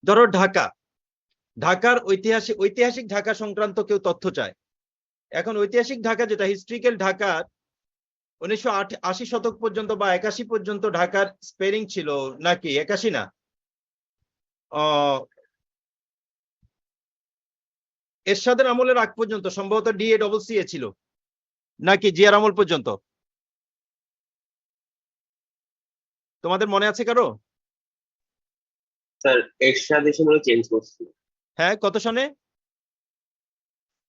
ধরো ঢাকার ঐতিহাসিক ঢাকা সংক্রান্ত কেউ তথ্য চায়। এখন ঐতিহাসিক ঢাকা যেটা হিস্ট্রিক্যাল ঢাকার 1980 শতক পর্যন্ত বা 81 পর্যন্ত ঢাকার স্পেলিং ছিল নাকি 81 না, এরশাদের আমলের আগ পর্যন্ত সম্ভবত DACCA ছিল নাকি জিয়ার আমল পর্যন্ত? তোমাদের মনে আছে কারো? স্যার এরশাদ এসে মনে চেঞ্জ করছে। হ্যাঁ, কত সনে?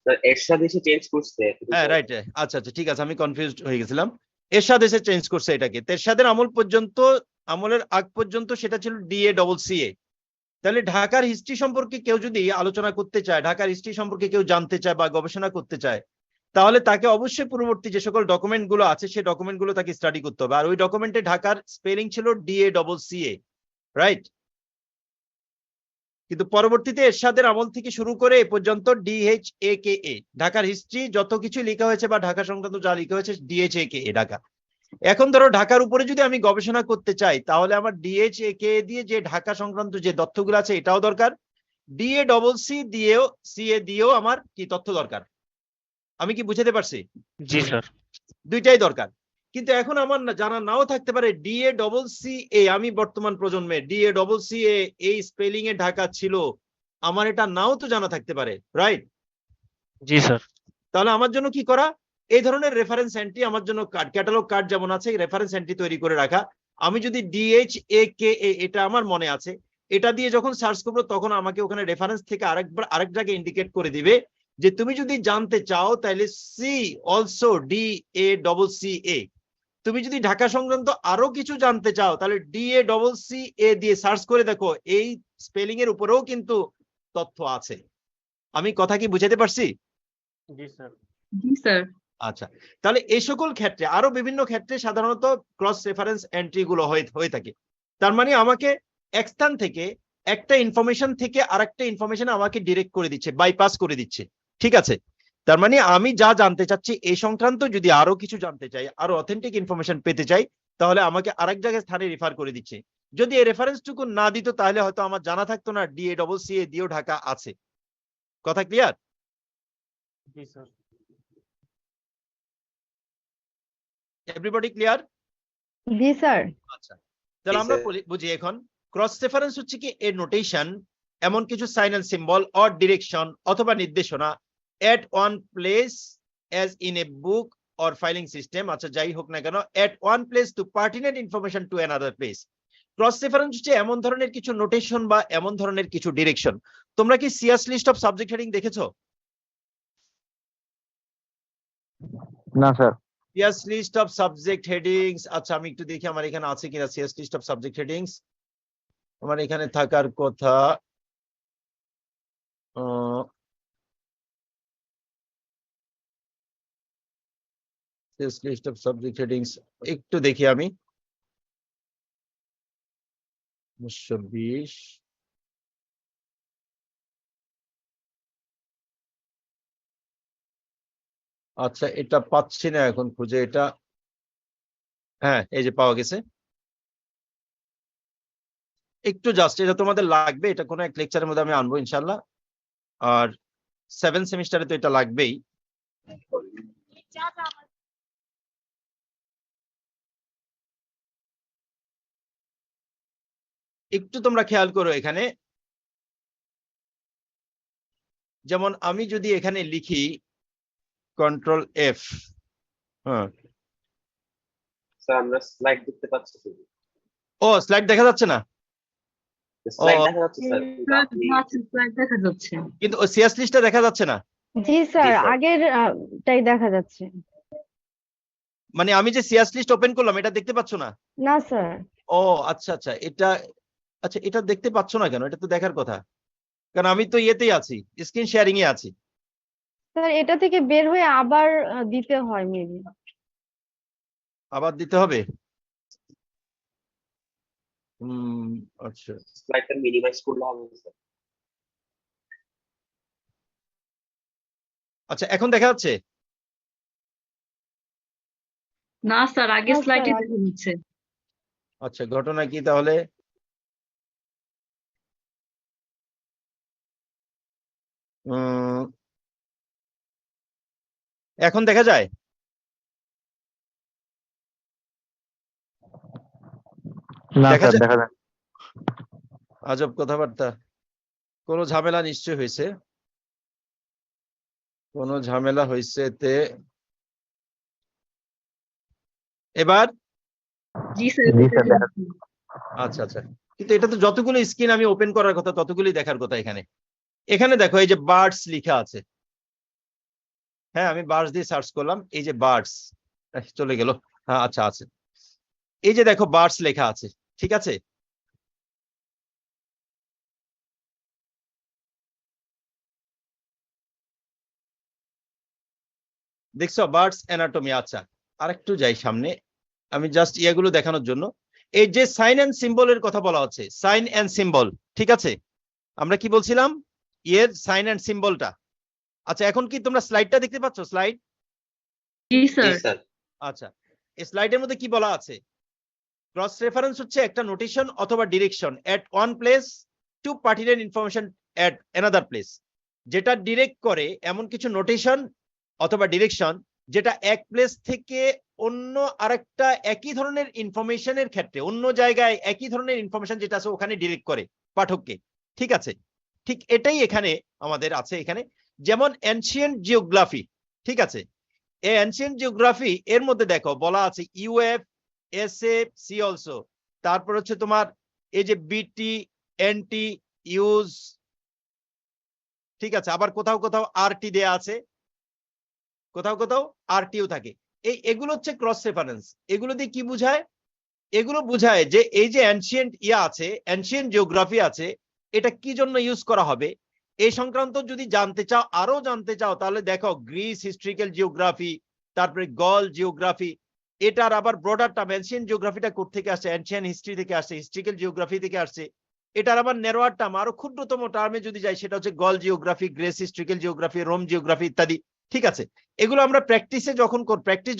স্যার এরশাদ এসে চেঞ্জ করছে। হ্যাঁ, রাইট। আচ্ছা আচ্ছা, ঠিক আছে, আমি কনফিউজড হয়ে গেছিলাম। এরশাদ এসে চেঞ্জ করছে এটাকে। এরশাদের আমলের আগ পর্যন্ত সেটা ছিল DACCA। তাহলে ঢাকার হিস্ট্রি সম্পর্কে কেউ যদি আলোচনা করতে চায়, ঢাকার হিস্ট্রি সম্পর্কে কেউ জানতে চায় বা গবেষণা করতে চায়, তাহলে তাকে অবশ্যই পূর্ববর্তী যে সকল ডকুমেন্ট গুলো আছে সেই ডকুমেন্ট গুলো তাকে স্টাডি করতে হবে। আর ওই ডকুমেন্টে ঢাকার স্পেলিং ছিল DACCA, রাইট? কিন্তু পরবর্তীতে এরশাদের আমল থেকে শুরু করে এ পর্যন্ত DHAKA। ঢাকার হিস্ট্রি যত কিছু লেখা হয়েছে বা ঢাকা সংক্রান্ত যা লেখা হয়েছে DHAKA ঢাকা। এখন ধরো ঢাকার উপরে যদি আমি গবেষণা করতে চাই, তাহলে আমার DHAKA দিয়ে যে ঢাকা সংক্রান্ত যে তথ্যগুলো আছে এটাও দরকার, DACCA দিয়েও আমার কি তথ্য দরকার। আমি কি বুঝাতে পারছি? জি স্যার। দুইটাই দরকার। কিন্তু এখন আমার জানা নাও থাকতে পারে DACCA, আমি বর্তমান প্রজন্মে DACCA এই স্পেলিং এ ঢাকা ছিল, আমার এটা নাও তো জানা থাকতে পারে, রাইট? জি স্যার। তাহলে আমার জন্য কি করা, এই ধরনের রেফারেন্স এন্ট্রি আমার জন্য ক্যাটালগ কার্ড যেমন আছে, রেফারেন্স এন্ট্রি তৈরি করে রাখা। আমি যদি DHAKA এটা আমার মনে আছে, এটা দিয়ে যখন সার্চ করবো তখন আমাকে ওখানে রেফারেন্স থেকে আরেক জায়গায় ইন্ডিকেট করে দিবে যে তুমি যদি জানতে চাও তাহলে সি অলসো DACCA। তুমি যদি ঢাকা সংক্রান্ত আরো কিছু জানতে চাও তাহলে DACCA দিয়ে সার্চ করে দেখো, এই স্পেলিং এর উপরেও কিন্তু তথ্য আছে। আমি কথা কি বুঝাতে পারছি? জি স্যার। জি স্যার। আচ্ছা, তাহলে এই সকল ক্ষেত্রে আরো বিভিন্ন ক্ষেত্রে সাধারণত ক্রস রেফারেন্স এন্ট্রি গুলো হয়ে থাকে। তার মানে আমাকে এক স্থান থেকে একটা ইনফরমেশন থেকে আরেকটা ইনফরমেশন আমাকে ডিরেক্ট করে দিচ্ছে, বাইপাস করে দিচ্ছে, ঠিক আছে? তার মানে আমি যা জানতে চাচ্ছি এই সংক্রান্ত যদি আরো কিছু জানতে চাই, আরো অথেন্টিক ইনফরমেশন পেতে চাই, তাহলে আমাকে আরেক জায়গায় স্থানে রেফার করে দিচ্ছে। যদি এই রেফারেন্সটুকু না দিত তাহলে হয়তো আমার জানা থাকতো না DACCA দিয়েও ঢাকা আছে। কথা ক্লিয়ার? জি স্যার। Everybody clear? জি স্যার। আচ্ছা, তাহলে আমরা বুঝি এখন ক্রস রেফারেন্স হচ্ছে কি এর নোটেশন, এমন কিছু sign and symbol or direction অথবা নির্দেশনা at one place as in a book or filing system, আচ্ছা যাই হোক না কেন, at one place to pertinent information to another place. Cross reference হচ্ছে এমন ধরনের কিছু নোটেশন বা এমন ধরনের কিছু ডিরেকশন। তোমরা কি CS list of subject heading দেখেছো? না sir. CS list of subject headings, আচ্ছা আমি একটু দেখি আমার এখানে আছে কিনা CS list of subject headings. আমার এখানে থাকার কথা। লিস্ট অফ সাবজেক্ট হেডিংস একটু দেখি আমি। 1920 আচ্ছা, এটা পাচ্ছি না এখন খুঁজে এটা। হ্যাঁ, এই যে পাওয়া গেছে। একটু জাস্ট এটা তোমাদের লাগবে, এটা কোনো এক লেকচারের মধ্যে আমি আনবো ইনশাল্লাহ। আর 7 সেমিস্টারে তো এটা লাগবেই। একটু তোমরা খেয়াল করো এখানে, যেমন আমি যদি এখানে লিখি কন্ট্রোল F, হ্যাঁ, স্যার আমরা স্লাইড দেখতে পাচ্ছি। ও স্লাইড দেখা যাচ্ছে না, স্লাইড দেখা যাচ্ছে স্যার, কিন্তু আপনি স্লাইড দেখা যাচ্ছে। কিন্তু ওই সিএস লিস্টটা দেখা যাচ্ছে না। জি স্যার, স্যার। আগের টাই দেখা যাচ্ছে। মানে আমি যে সিএস লিস্ট ওপেন করলাম এটা দেখতে পাচ্ছ না? না স্যার। ও আচ্ছা আচ্ছা, আচ্ছা এটা দেখতে পাচ্ছ না কেন? এটা তো দেখার কথা, কারণ আমি তো ইয়েতেই আছি, স্ক্রিন শেয়ারিং এ আছি। স্যার এটা থেকে বের হয়ে আবার দিতে হয় মেবি। আবার দিতে হবে? আচ্ছা স্লাইডটা মিনিমাইজ করলে হবে স্যার। আচ্ছা, এখন দেখা যাচ্ছে? না স্যার, আগের স্লাইডে দেখা যাচ্ছে। আচ্ছা, ঘটনা কি তাহলে? এখন দেখা যায়? না দেখা স্যার যায়? দেখা যায়। আজব কথাবার্তা। কোনো ঝামেলা নিশ্চয় হয়েছে, কোনো ঝামেলা হয়েছে তে। এবার জি স্যার জি স্যার দেখা আচ্ছা আচ্ছা, কিন্তু এটা তো যতগুলো স্ক্রিন আমি ওপেন করার কথা ততগুলি দেখার কথা। এখানে এখানে দেখো এই যে বার্ডস লেখা আছে। হ্যাঁ, আমি বার্ডস দিয়ে সার্চ করলাম, এই যে বার্ডস চলে গেল। হ্যাঁ আচ্ছা আছে, এই যে দেখো বার্ডস লেখা আছে, ঠিক আছে। দেখছো বার্ডস অ্যানাটমি। আচ্ছা, আরেকটু যাই সামনে, আমি জাস্ট ইয়েগুলো দেখানোর জন্য। এই যে সাইন এন্ড সিম্বলের কথা বলা হচ্ছে, সাইন এন্ড সিম্বল, ঠিক আছে। আমরা কি বলছিলাম? এর সাইন এন্ড সিম্বলটা। আচ্ছা, এখন কি তোমরা স্লাইডটা দেখতে পাচ্ছ? স্লাইড? জি জি স্যার স্যার। আচ্ছা, এই স্লাইডের মধ্যে কি বলা আছে? ক্রস রেফারেন্স হচ্ছে একটা নোটেশন অথবা direction at one place to pertinent information at another place. যেটা ডিরেক্ট করে এমন কিছু নোটেশন অথবা ডিরেকশন যেটা এক প্লেস থেকে অন্য আরেকটা একই ধরনের ইনফরমেশনের ক্ষেত্রে, অন্য জায়গায় একই ধরনের ইনফরমেশন যেটা আছে ওখানে ডিরেক্ট করে পাঠককে, ঠিক আছে। ঠিক এটাই এখানে আমাদের আছে। এখানে যেমন এনশিয়েন্ট জিওগ্রাফি, ঠিক আছে। এই এনশিয়েন্ট জিওগ্রাফি এর মধ্যে দেখো বলা আছে ইউএফ, এসএফ, সি অলসো। তারপর হচ্ছে তোমার এই যে বিটি, এনটি, ইউজ, ঠিক আছে। আবার কোথাও কোথাও আরটি দেয়া আছে, কোথাও কোথাও আরটিও থাকে। এগুলো হচ্ছে ক্রস রেফারেন্স। এগুলো দিয়ে কি বুঝায়? এগুলো বুঝায় যে এই যে এনশিয়েন্ট আছে, এনশিয়েন্ট জিওগ্রাফি আছে, এটা কি জন্য ইউজ করা হবে এই সংক্রান্ত যদি জানতে চাও, আরো জানতে চাও, তাহলে দেখো গ্রিস হিস্ট্রিক্যাল জিওগ্রাফি, তারপরে গল জিওগ্রাফি। এটার আবার ব্রডার টার্ম, এনশিয়েন্ট জিওগ্রাফিটা কোথা থেকে আসছে? এনশিয়েন্ট হিস্ট্রি থেকে আসছে, হিস্ট্রিক্যাল জিওগ্রাফি থেকে আসছে। এটার আবার নেরোয়ার টার্ম, আরো ক্ষুদ্রতম টার্মে যদি যাই, সেটা হচ্ছে Gaul geography, Greece historical geography, Rome geography ইত্যাদি, ঠিক আছে। এগুলো আমরা প্র্যাকটিস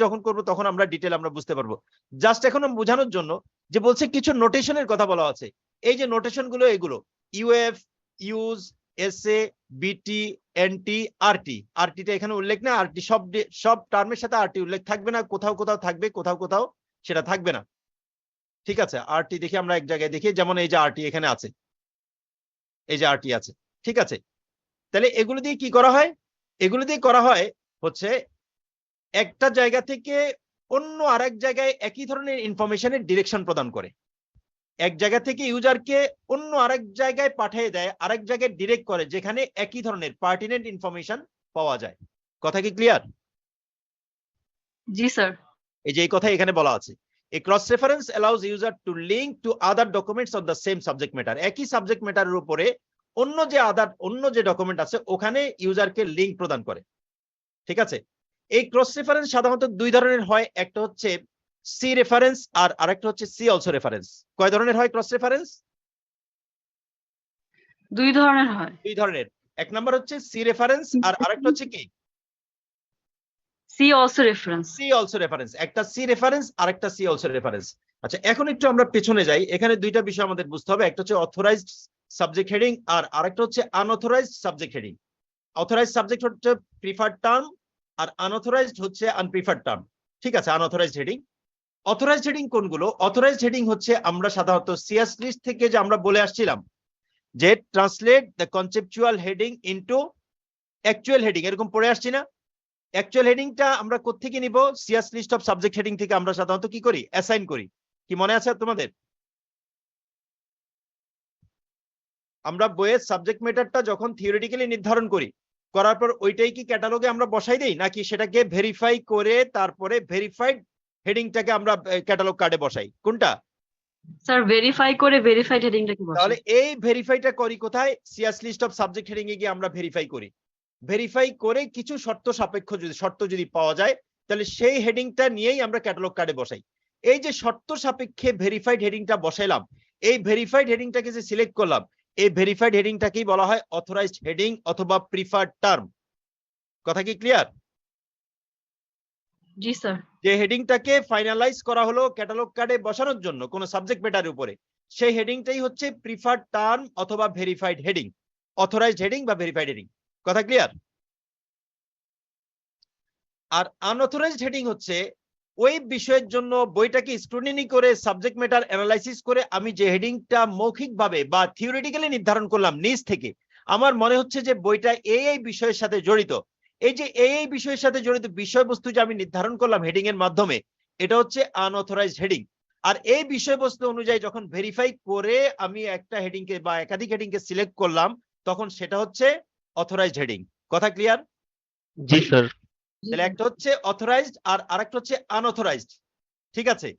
যখন করবো তখন আমরা ডিটেল আমরা বুঝতে পারবো। জাস্ট এখন বোঝানোর জন্য যে বলছে কিছু নোটেশনের কথা বলা আছে। এই যে নোটেশন গুলো, এগুলো ইউএফ, ইউজ, এসএ, বিটি, এনটি, আরটি। আরটিটা এখানে উল্লেখ না, আরটি সব টার্মের সাথে আরটি উল্লেখ থাকবে না, কোথাও কোথাও থাকবে, কোথাও কোথাও সেটা থাকবে না, ঠিক আছে। আরটি দেখি আমরা এক জায়গায় দেখি, যেমন এই যে আরটি এখানে আছে, এই যে আরটি আছে, ঠিক আছে। তাহলে এগুলো দিয়ে কি করা হয়? এগুলো দিয়ে করা হয় হচ্ছে একটা জায়গা থেকে অন্য আরেক জায়গায় একই ধরনের ইনফরমেশনের ডিরেকশন প্রদান করে। এক জায়গা থেকে ইউজারকে অন্য আরেক জায়গায় পাঠিয়ে দেয়, আরেক জায়গায় ডিরেক্ট করে, যেখানে একই ধরনের পার্টিনেন্ট ইনফরমেশন পাওয়া যায়। কথা কি ক্লিয়ার? জি স্যার। এই যে এই কথা এখানে বলা আছে, a cross reference allows user to link to other documents of the same subject matter। একই সাবজেক্ট ম্যাটারের উপরে অন্য যে ডকুমেন্ট আছে ওখানে ইউজারকে লিংক প্রদান করে, ঠিক আছে। এই ক্রস রেফারেন্স সাধারণত দুই ধরনের হয়, একটা হচ্ছে সি রেফারেন্স আর আরেকটা হচ্ছে সি অলসো রেফারেন্স। কয় ধরনের হয় ক্রস রেফারেন্স? দুই ধরনের হয়। দুই ধরনের। এক নাম্বার হচ্ছে সি রেফারেন্স আর আরেকটা হচ্ছে কি? See also reference. See also reference. একটা সি রেফারেন্স আর একটা সি অলসো রেফারেন্স। আচ্ছা, এখন একটু আমরা পেছনে যাই। এখানে দুইটা বিষয় আমাদের বুঝতে হবে, একটা হচ্ছে অথরাইজড সাবজেক্ট হেডিং আর আরেকটা হচ্ছে unauthorised subject heading. Authorised subject হচ্ছে প্রিফার্ড টার্ম আর আনঅথরাইজড হচ্ছে আনপ্রিফার্ড টার্ম, ঠিক আছে। আনঅথরাইজড হেডিং, অথরাইজড হেডিং কোনগুলো? অথরাইজড হেডিং হচ্ছে আমরা সাধারণত সিএস লিস্ট থেকে যে আমরা বলে আসছিলাম যে translate the conceptual heading into actual heading, এরকম পড়ে আসছি না? অ্যাকচুয়াল হেডিংটা আমরা কোত্থেকে নিব? CS list of subject heading থেকে আমরা সাধারণত কি করি? অ্যাসাইন করি। কি মনে আছে তোমাদের? আমরা বইয়ের সাবজেক্ট ম্যাটারটা যখন থিওরিটিক্যালি নির্ধারণ করি, করার পর ওইটাই কি ক্যাটালগে আমরা বসাই দেই, নাকি সেটাকে ভেরিফাই করে তারপরে ভেরিফাইড হেডিংটাকে আমরা ক্যাটালগ কার্ডে বসাই? কোনটা? স্যার ভেরিফাই করে ভেরিফাইড হেডিংটা কি বসে? তাহলে এই ভেরিফাইটা করি কোথায়? CS list of subject heading এ গিয়ে আমরা ভেরিফাই করি। ভেরিফাই করে কিছু শর্ত সাপেক্ষ শর্ত যদি পাওয়া যায়, তাহলে সেই হেডিংটা নিয়েই আমরা ক্যাটালগ কার্ডে বসাই। এই যে শর্ত সাপেক্ষে ভেরিফাইড হেডিংটা বসাইলাম, এই ভেরিফাইড হেডিংটাকে যে সিলেক্ট করলাম, এই ভেরিফাইড হেডিংটাকেই বলা হয় অথরাইজড হেডিং অথবা প্রিফার্ড টার্ম। কথা কি ক্লিয়ার? জি স্যার। যে হেডিংটাকে ফাইনালাইজ করা হলো ক্যাটালগ কার্ডে বসানোর জন্য কোন সাবজেক্ট ম্যাটারের উপরে, সেই হেডিংটাই হচ্ছে প্রিফার্ড টার্ম অথবা ভেরিফাইড হেডিং, অথরাইজড হেডিং বা ভেরিফাইড হেডিং। কথা ক্লিয়ার? আর আনঅথরাইজড হেডিং হচ্ছে ওই বিষয়ের জন্য বইটাকে স্ক্রুটিনি করে সাবজেক্ট ম্যাটার অ্যানালাইসিস করে আমি যে হেডিংটা মৌখিকভাবে বা থিওরিটিক্যালি নির্ধারণ করলাম নিজ থেকে, আমার মনে হচ্ছে যে বইটা এই বিষয়ের সাথে জড়িত, এই যে এই বিষয়ের সাথে জড়িত বিষয়বস্তু যে আমি নির্ধারণ করলাম হেডিং এর মাধ্যমে, এটা হচ্ছে আনঅথরাইজড হেডিং। আর এই বিষয়বস্তু অনুযায়ী যখন ভেরিফাই করে আমি একটা হেডিংকে বা একাধিক হেডিংকে সিলেক্ট করলাম, তখন সেটা হচ্ছে অথরাইজড হেডিং। কথা ক্লিয়ার? জি স্যার। তাহলে একটা হচ্ছে অথরাইজড আর আরেকটা হচ্ছে আনঅথরাইজড। ঠিক আছে,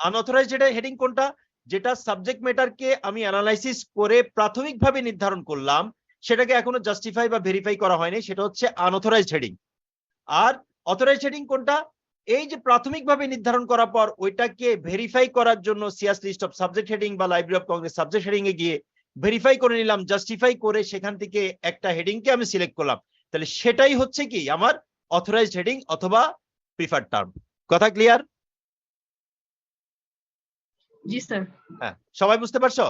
আনঅথরাইজড হেডিং কোনটা? যেটা সাবজেক্ট ম্যাটারকে আমি অ্যানালাইসিস করে প্রাথমিকভাবে নির্ধারণ করলাম, সেটাকে এখনো জাস্টিফাই বা ভেরিফাই করা হয়নি, সেটা হচ্ছে আনঅথরাইজড হেডিং। আর অথরাইজড হেডিং কোনটা? এই যে প্রাথমিকভাবে নির্ধারণ করার পর ওইটাকে ভেরিফাই করার জন্য CS list of subject heading বা Library of Congress subject heading এ গিয়ে ভেরিফাই করে নিলাম, জাস্টিফাই করে সেখান থেকে একটা হেডিংকে আমি সিলেক্ট করলাম, তাহলে সেটাই হচ্ছে কি আমার অথরাইজড হেডিং অথবা প্রিফার্ড টার্ম। কথা ক্লিয়ার? জি স্যার। হ্যাঁ, সবাই বুঝতে পারছো?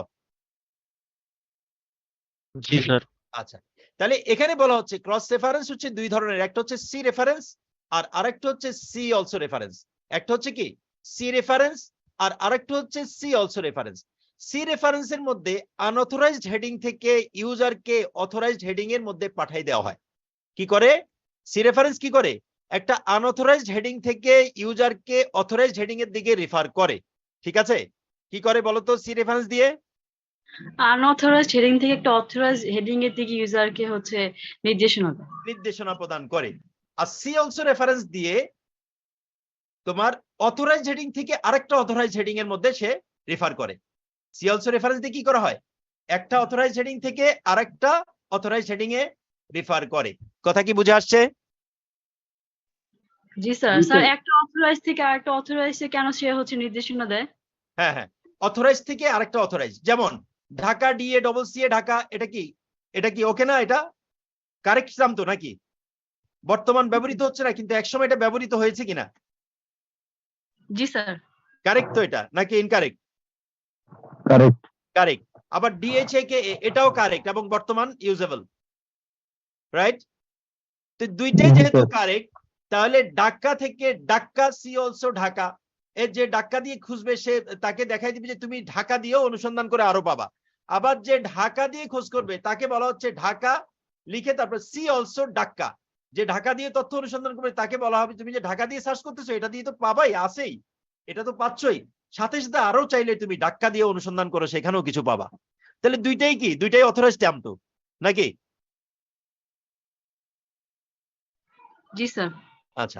জি স্যার। আচ্ছা, তাহলে এখানে বলা হচ্ছে ক্রস রেফারেন্স হচ্ছে দুই ধরনের, একটা হচ্ছে সি রেফারেন্স আর আরেকটা হচ্ছে সি অলসো রেফারেন্স। একটা হচ্ছে কি সি রেফারেন্স আর আরেকটা হচ্ছে সি অলসো রেফারেন্স। সি রেফারেন্সের মধ্যে আনঅথরাইজড হেডিং থেকে ইউজারকে অথরাইজড হেডিং এর মধ্যে পাঠিয়ে দেওয়া হয়। কি করে সি রেফারেন্স? কি করে একটা আনঅথরাইজড হেডিং থেকে ইউজারকে অথরাইজড হেডিং এর দিকে রেফার করে। ঠিক আছে, কি করে বলতো সি রেফারেন্স দিয়ে? আনঅথরাইজড হেডিং থেকে একটা অথরাইজড হেডিং এর দিকে ইউজারকে হচ্ছে নির্দেশনা প্রদান করে। আর সি অলসো রেফারেন্স দিয়ে তোমার অথরাইজড হেডিং থেকে আরেকটা অথরাইজড হেডিং এর মধ্যে সে রেফার করে। সি অলসো রেফারেন্স দিয়ে কি করা হয়? একটা অথরাইজড হেডিং থেকে আরেকটা অথরাইজড হেডিং এ রেফার করে। কথা কি বুঝে আসছে? জি স্যার। স্যার একটা অথরাইজ থেকে আরেকটা অথরাইজে কেন সে হচ্ছে নির্দেশনা দেয়? হ্যাঁ হ্যাঁ, অথরাইজ থেকে আরেকটা অথরাইজ, যেমন ঢাকা ডিএ ডবল সি এ ঢাকা, এটা কি ওকে না? এটা কারেক্ট নাম তো নাকি? বর্তমান ব্যবহৃত হচ্ছে না, কিন্তু একসময় এটা ব্যবহৃত হয়েছে কিনা? জি স্যার। কারেক্ট তো এটা নাকি ইনকারেক্ট? কারেক্ট। কারেক্ট। আবার ডিএইচএকে এটাও কারেক্ট এবং বর্তমান ইউজেবল, রাইট? তো দুইটাই যেহেতু কারেক্ট, তাহলে ঢাকা থেকে ঢাকা সি অলসো ঢাকা, এর যে ঢাকা দিয়ে খুঁজবে সে তাকে দেখাই দিবে যে তুমি ঢাকা দিয়েও অনুসন্ধান করে আরো পাবা। আবার যে ঢাকা দিয়ে খোঁজ করবে তাকে বলা হচ্ছে ঢাকা লিখে তারপর সি অলসো ঢাকা, যে ঢাকা দিয়ে তথ্য অনুসন্ধান করবে তাকে বলা হবে তুমি যে ঢাকা দিয়ে সার্চ করতেছো এটা দিয়ে তো পাবাই, আসেই, এটা তো পাচ্ছই, সাথে সাথে আরো চাইলে তুমি ঢাকা দিয়ে অনুসন্ধান করো সেখানেও কিছু পাবা। তাহলে দুইটাই কি? দুইটাই অথরাইজড টার্ম তো নাকি? জি স্যার। আচ্ছা,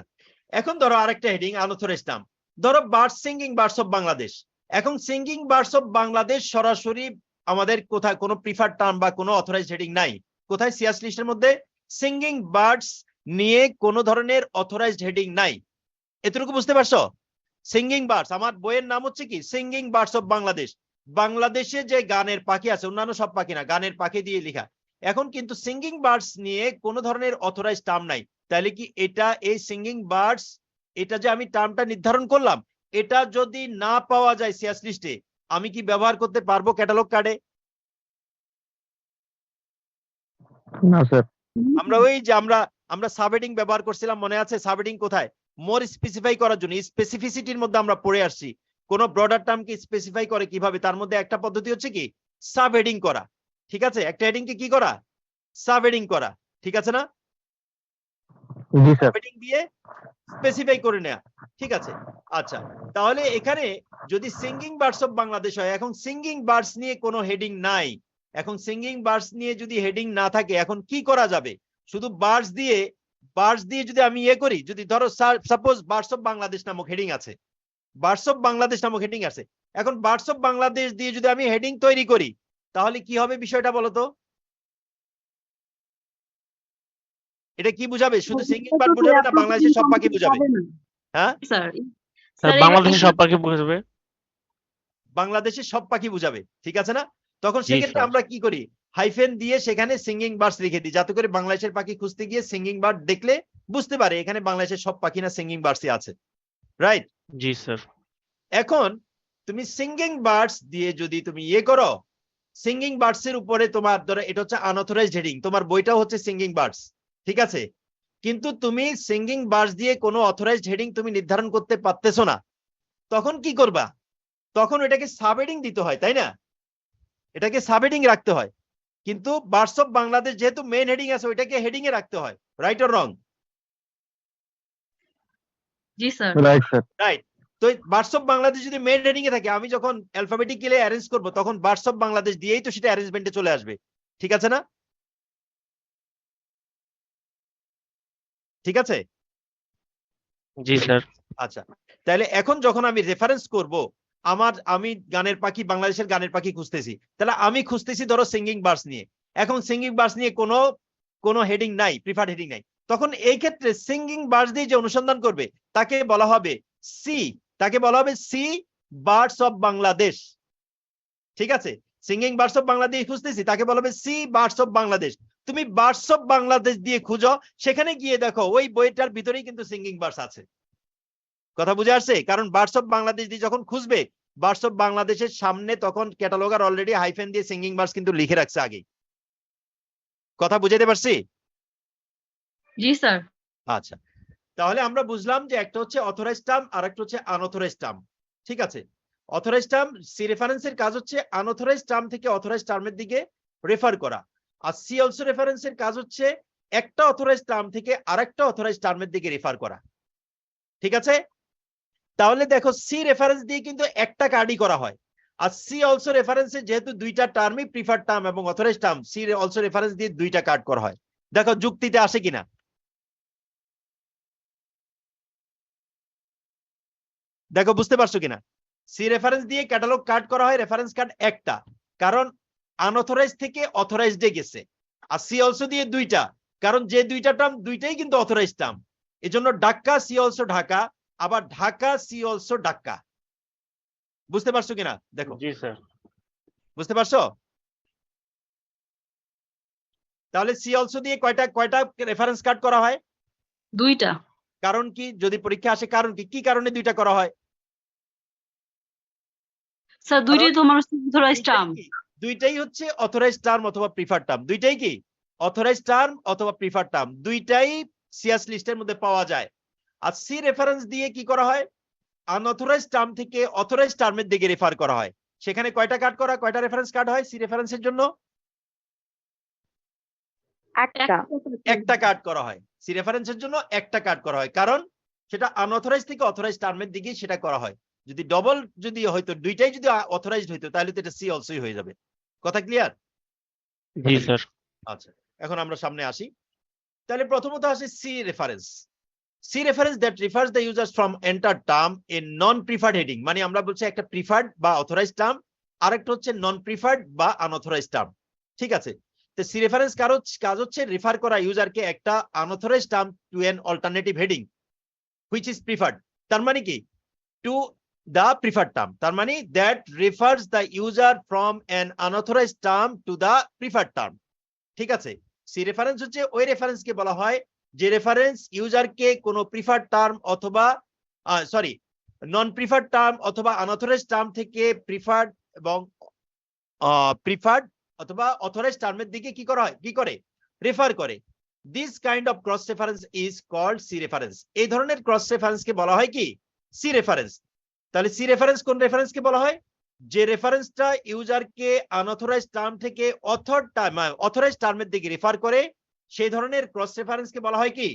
এখন ধরো আরেকটা হেডিং আনঅথরাইজড টার্ম, ধরো birds singing birds of Bangladesh. এখন সিঙ্গিং বার্ডস অফ বাংলাদেশ সরাসরি আমাদের কোথায় কোনো প্রিফার্ড টার্ম বা কোনো অথরাইজড হেডিং নাই। কোথায়? সিএস লিস্টের মধ্যে সিঙ্গিং বার্ডস নিয়ে কোনো ধরনের অথরাইজড হেডিং নাই। এতটুকু বুঝতে পারছো? সিঙ্গিং বার্ডস, আমার বইয়ের নাম হচ্ছে কি সিঙ্গিং বার্ডস অফ বাংলাদেশ। বাংলাদেশে যে গানের পাখি আছে, অন্যান্য সব পাখি না, গানের পাখি দিয়ে লেখা। এখন কিন্তু সিঙ্গিং বার্ডস নিয়ে কোনো ধরনের অথরাইজড টার্ম নাই। তাহলে কি এটা এই সিঙ্গিং বার্ডস, এটা যে আমি টার্মটা নির্ধারণ করলাম, এটা যদি না পাওয়া যায় সিএস লিস্টে, আমি কি ব্যবহার করতে পারবো ক্যাটালগ কার্ডে? না স্যার। আমরা ওই যে আমরা সাবহেডিং ব্যবহার করছিলাম, মনে আছে? সাবহেডিং কোথায়? মোর স্পেসিফাই করার জন্য, স্পেসিফিসিটির মধ্যে আমরা পড়ে আসছি কোন ব্রডার টার্মকে স্পেসিফাই করে কিভাবে। তার মধ্যে একটা পদ্ধতি হচ্ছে কি সাবহেডিং করা। ঠিক আছে, একটা হেডিংকে কি করা? সাবহেডিং করা। ঠিক আছে না? জি স্যার। সাবহেডিং দিয়ে স্পেসিফাই করে নেয়া। ঠিক আছে, আচ্ছা, তাহলে এখানে যদি সিঙ্গিং বার্ডস অফ বাংলাদেশ হয়, এখন সিঙ্গিং বার্ডস নিয়ে কোনো হেডিং নাই। এখন সিঙ্গিং বার্ডস নিয়ে যদি হেডিং না থাকে, এখন কি করা যাবে? শুধু বার্ডস দিয়ে যদি আমি করি, যদি ধরো সাপোজ বার্ডস অফ বাংলাদেশ নামক হেডিং আছে, বার্ডস অফ বাংলাদেশ নামক হেডিং আছে, এখন বার্ডস অফ বাংলাদেশ দিয়ে যদি আমি হেডিং তৈরি করি, তাহলে কি হবে বিষয়টা বলো তো? এটা কি বুঝাবে? শুধু সিঙ্গিং বার্ড বুঝাবে না বাংলাদেশের সব পাখি বুঝাবে? হ্যাঁ স্যার। স্যার বাংলাদেশের সব পাখি বুঝবে। বাংলাদেশের সব পাখি বুঝাবে। ঠিক আছে না? তখন জি সেক্ষেত্রে স্যার। আমরা কি করি? হাইফেন দিয়ে সেখানে সিঙ্গিং বার্ডস লিখে দিই, যাতে করে বাংলাদেশের পাখি খুঁজতে গিয়ে সিঙ্গিং বার্ড দেখলে বুঝতে পারে এখানে বাংলাদেশের সব পাখি না সিঙ্গিং বার্ডসই আছে, রাইট? জি স্যার। এখন তুমি সিঙ্গিং বার্ডস দিয়ে যদি তুমি করো, সিঙ্গিং বার্ডস এর উপরে তোমার ধরো এটা হচ্ছে আনঅথরাইজড হেডিং, তোমার বইটাও হচ্ছে সিঙ্গিং বার্ডস, ঠিক আছে, কিন্তু তুমি সিঙ্গিং বার্ডস দিয়ে কোনো অথরাইজড হেডিং তুমি নির্ধারণ করতে পারতেছো না, তখন কি করবা? তখন এটাকে সাবহেডিং দিতে হয়, তাই না? এটাকে সাবহেডিং রাখতে হয়, কিন্তু বার্ডস অফ বাংলাদেশ যেহেতু মেইন হেডিং আছে ওইটাকে হেডিং এ রাখতে হয়, right or wrong? G sir. Right sir. Right. তো বার্ডস অফ বাংলাদেশ যদি মেইন হেডিং এ থাকে, আমি যখন অ্যালফাবেটিক্যালি অ্যারেঞ্জ করব তখন বার্ডস অফ বাংলাদেশ দিয়েই তো সেটা অ্যারেঞ্জমেন্টে চলে আসবে, ঠিক আছে না? ঠিক আছে। জি স্যার। আচ্ছা, তাহলে এখন যখন আমি রেফারেন্স করব, আমি গানের পাখি, বাংলাদেশের গানের পাখি খুঁজতেছি, তাহলে আমি খুঁজতেছি ধরো সিঙ্গিং বার্ডস নিয়ে, এখন সিঙ্গিং বার্ডস নিয়ে কোনো হেডিং নাই, প্রিফার্ড হেডিং নাই, তখন এই ক্ষেত্রে সিঙ্গিং বার্ডস দিয়ে যে অনুসন্ধান করবে তাকে বলা হবে সি বার্ডস অফ বাংলাদেশ, ঠিক আছে? সিঙ্গিং বার্ডস অফ বাংলাদেশ খুঁজতেছি, তাকে বলা হবে সি বার্ডস অফ বাংলাদেশ। তুমি বার্ডস অফ বাংলাদেশ দিয়ে খুঁজো, সেখানে গিয়ে দেখো ওই বইটার ভিতরেই কিন্তু সিঙ্গিং বার্ডস আছে। কথা বুঝে আসছে? কারণ বার্ডস অফ বাংলাদেশ দিয়ে যখন খুঁজবে, বার্ডস অফ বাংলাদেশের সামনে তখন ক্যাটালগার অলরেডি হাইফেন দিয়ে সিঙ্গিং বার্ডস কিন্তু লিখে রাখছে আগেই। কথা বুঝাতে পারছি? জি স্যার। আচ্ছা, তাহলে আমরা বুঝলাম যে একটা হচ্ছে অথরাইজড টার্ম আর একটা হচ্ছে আনঅথরাইজড টার্ম, ঠিক আছে? অথরাইজড টার্ম, সি রেফারেন্সের কাজ হচ্ছে আনঅথরাইজড টার্ম থেকে অথরাইজড টার্মের দিকে রেফার করা, আর সি অলসো রেফারেন্সের কাজ হচ্ছে একটা অথরাইজড টার্ম থেকে আরেকটা অথরাইজড টার্মের দিকে রেফার করা, ঠিক আছে? তাহলে দেখো সি রেফারেন্স দিয়ে কিন্তু একটা কার্ডই করা হয়, আর সি অলসো রেফারেন্সে যেহেতু দুইটা টার্মই প্রিফার্ড টার্ম এবং authorised term, see also reference দিয়ে দুইটা কার্ড করা হয়। দেখো যুক্তিতে আসে কিনা, দেখো বুঝতে পারছো কিনা? সি রেফারেন্স দিয়ে ক্যাটালগ কার্ড করা হয়, রেফারেন্স কার্ড একটা, কারণ আনঅথরাইজ থেকে অথরাইজডে গেছে, আর সি অলসো দিয়ে দুইটা, কারণ যে দুইটা টার্ম দুইটাই কিন্তু অথরাইজ টার্ম, এজন্য ঢাকা সি অলসো ঢাকা, আবার ঢাকা সি অলসো ঢাকা। বুঝতে পারছো কিনা? দেখো, জি স্যার। বুঝতে পারছো? তাহলে সি অলসো দিয়ে কয়টা রেফারেন্স কার্ড করা হয়? দুইটা। কারণ কি, যদি পরীক্ষা আসে কারণ কি, কি কারণে দুইটা করা হয়? স্যার দুইটাই তো আমার অথরাইজড টার্ম। দুইটাই হচ্ছে অথরাইজড টার্ম অথবা প্রিফার্ড টার্ম, দুইটাই কি অথরাইজড টার্ম অথবা প্রিফার্ড টার্ম, দুইটাই সিএস লিস্টের মধ্যে পাওয়া যায়। আর সি রেফারেন্স দিয়ে কি করা হয়? আনঅথরাইজড টার্ম থেকে অথরাইজড টার্মের দিকে রেফার করা হয়। সেখানে কয়টা রেফারেন্স কার্ড হয় সি রেফারেন্সের জন্য? একটা কার্ড করা হয় সি রেফারেন্সের জন্য, একটা কার্ড করা হয়, কারণ সেটা আনঅথরাইজ থেকে অথরাইজড টার্মের দিকে সেটা করা হয়। যদি ডবল যদি হয়তো, দুইটাই যদি অথরাইজড হইতো, তাহলে তো এটা সি অলসোই হয়ে যাবে। কথা ক্লিয়ার? জি স্যার। আচ্ছা, এখন আমরা সামনে আসি। তাহলে প্রথমত আসে see reference. See reference that refers the users from enter term in non preferred heading, মানে আমরা বলছি একটা প্রিফার্ড বা অথরাইজড টার্ম, আরেকটা হচ্ছে নন প্রিফার্ড বা আনঅথরাইজড টার্ম, ঠিক আছে? তো সি রেফারেন্স কাজ হচ্ছে রেফার করা ইউজারকে একটা unauthorised term to an alternative heading which is preferred. তার মানে কি, টু the preferred term, তার মানে that refers the user from an unauthorized term to the preferred term, ঠিক আছে? সি রেফারেন্স হচ্ছে ওই রেফারেন্সকে বলা হয় যে রেফারেন্স ইউজারকে কোনো প্রিফার্ড টার্ম অথবা নন প্রিফার্ড টার্ম অথবা আনঅথরাইজড টার্ম থেকে প্রিফার্ড এবং প্রিফার্ড অথবা অথরাইজড টার্মের দিকে কি করে রেফার করে। This kind of cross reference is called see reference. এই ধরনের ক্রস রেফারেন্সকে বলা হয় কি? See reference. তাহলে সি রেফারেন্স কোন রেফারেন্সকে বলা হয়? যে রেফারেন্সটা ইউজারকে আনঅথরাইজড টার্ম থেকে অথরাইজড টার্মের দিকে রেফার করে, সেই ধরনের ক্রস রেফারেন্সকে বলা হয় কি?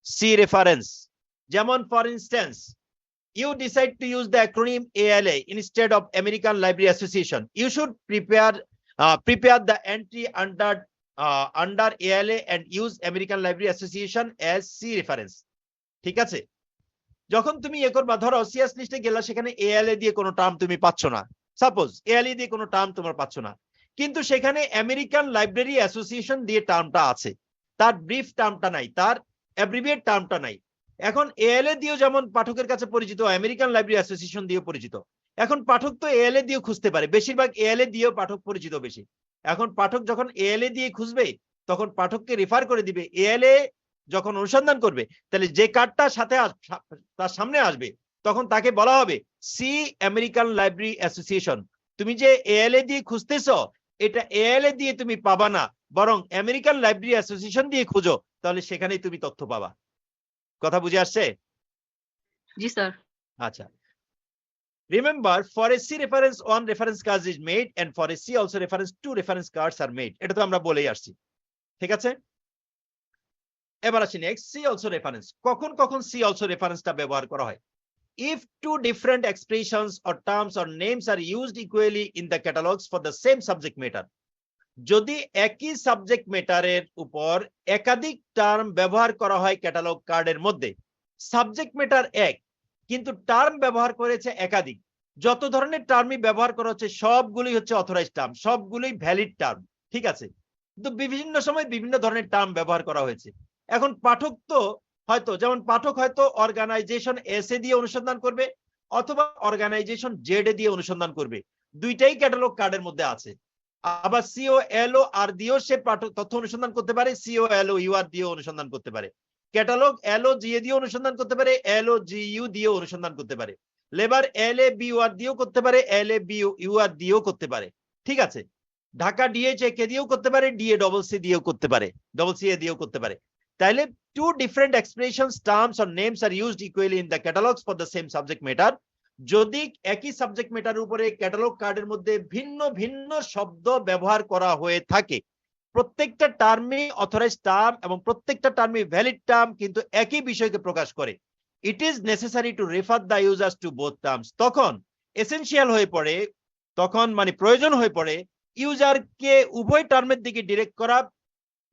See reference. যেমন for instance, you decide to use the acronym ALA instead of American Library Association, you should prepare the entry under ALA and use American Library Association as C reference, ঠিক আছে? যখন তুমি করবা, ধরো CS লিস্টে গেলা, সেখানে ALA দিয়ে কোনো টার্ম তুমি পাচ্ছ না, সাপোজ ALA দিয়ে কোনো টার্ম তোমার পাচ্ছ না, কিন্তু সেখানে আমেরিকান লাইব্রেরি অ্যাসোসিয়েশন দিয়ে টার্মটা আছে, তার ব্রিফ টার্মটা নাই, তার অ্যাব্রিভিয়েট টার্মটা নাই। এখন ALA দিয়েও যেমন পাঠকের কাছে পরিচিত, আমেরিকান লাইব্রেরি অ্যাসোসিয়েশন দিয়েও পরিচিত। এখন পাঠক তো ALA দিয়েও খুঁজতে পারে, বেশিরভাগ ALA দিয়েও পাঠক পরিচিত বেশি। এখন পাঠক যখন ALA দিয়ে খুঁজবে, তখন পাঠককে রেফার করে দিবে। ALA যখন অনুসন্ধান করবে, তাহলে যে কার্ডটা সাথে তার সামনে আসবে, তখন তাকে বলা হবে সি আমেরিকান লাইব্রেরি অ্যাসোসিয়েশন। তুমি যে ALA দিয়ে খুঁজতেছো, এটা ALA দিয়ে তুমি পাবা না, বরং আমেরিকান লাইব্রেরি অ্যাসোসিয়েশন দিয়ে খুঁজো, তাহলে সেখানেই তুমি তথ্য পাবা। কথা বুঝে আসছে? জি স্যার। আচ্ছা, remember for a C reference one reference card is made and for a C also reference two reference cards are made. এটা তো আমরা বলেই আসছি, ঠিক আছে? এবার আসি নেক্সট, C also reference। কখন কখন C also referenceটা ব্যবহার করা হয়? If two different expressions or terms or names are used equally in the catalogs for the same subject matter, যদি একই সাবজেক্ট ম্যাটারের উপর একাধিক টার্ম ব্যবহার করা হয় ক্যাটালগ কার্ডের মধ্যে, সাবজেক্ট ম্যাটার এক কিন্তু টার্ম ব্যবহার করেছে একাধিক, যত ধরনের টার্মই ব্যবহার করা হচ্ছে সবগুলোই হচ্ছে অথরাইজড টার্ম, সবগুলোই ভ্যালিড টার্ম, ঠিক আছে? কিন্তু বিভিন্ন সময় বিভিন্ন ধরনের টার্ম ব্যবহার করা হয়েছে। এখন পাঠক তো হয়তো, যেমন পাঠক হয়তো অর্গানাইজেশন এস এ দিয়ে অনুসন্ধান করবে অথবা অর্গানাইজেশন জেড এ দিয়ে অনুসন্ধান করবে, দুইটাই ক্যাটালগ কার্ডের মধ্যে আছে। আবার COLOR দিয়েও সে তথ্য অনুসন্ধান করতে পারে, COLOUR দিয়েও অনুসন্ধান করতে পারে, ক্যাটালগ LOGA দিয়ে অনুসন্ধান করতে পারে, LOGU দিয়েও অনুসন্ধান করতে পারে, লেবার LABUR দিয়েও করতে পারে, LABUR দিয়েও করতে পারে, ঠিক আছে? ঢাকা DHAK দিয়েও করতে পারে, DACC দিয়েও করতে পারে, CCA দিয়েও করতে পারে। তাইলে two different expressions, terms or names are used equally in the catalogs for the same subject matter, যদি একই সাবজেক্ট ম্যাটারের উপরে ক্যাটালগ কার্ডের মধ্যে ভিন্ন ভিন্ন শব্দ ব্যবহার করা হয়ে থাকে, প্রত্যেকটা টার্মই অথরাইজড টার্ম এবং প্রত্যেকটা টার্মই ভ্যালিড টার্ম, কিন্তু একই বিষয়কে প্রকাশ করে, it is necessary to refer the users to both terms. তখন এসেনশিয়াল হয়ে পড়ে, তখন মানে প্রয়োজন হয়ে পড়ে ইউজারকে উভয় টার্মের দিকে ডিরেক্ট করা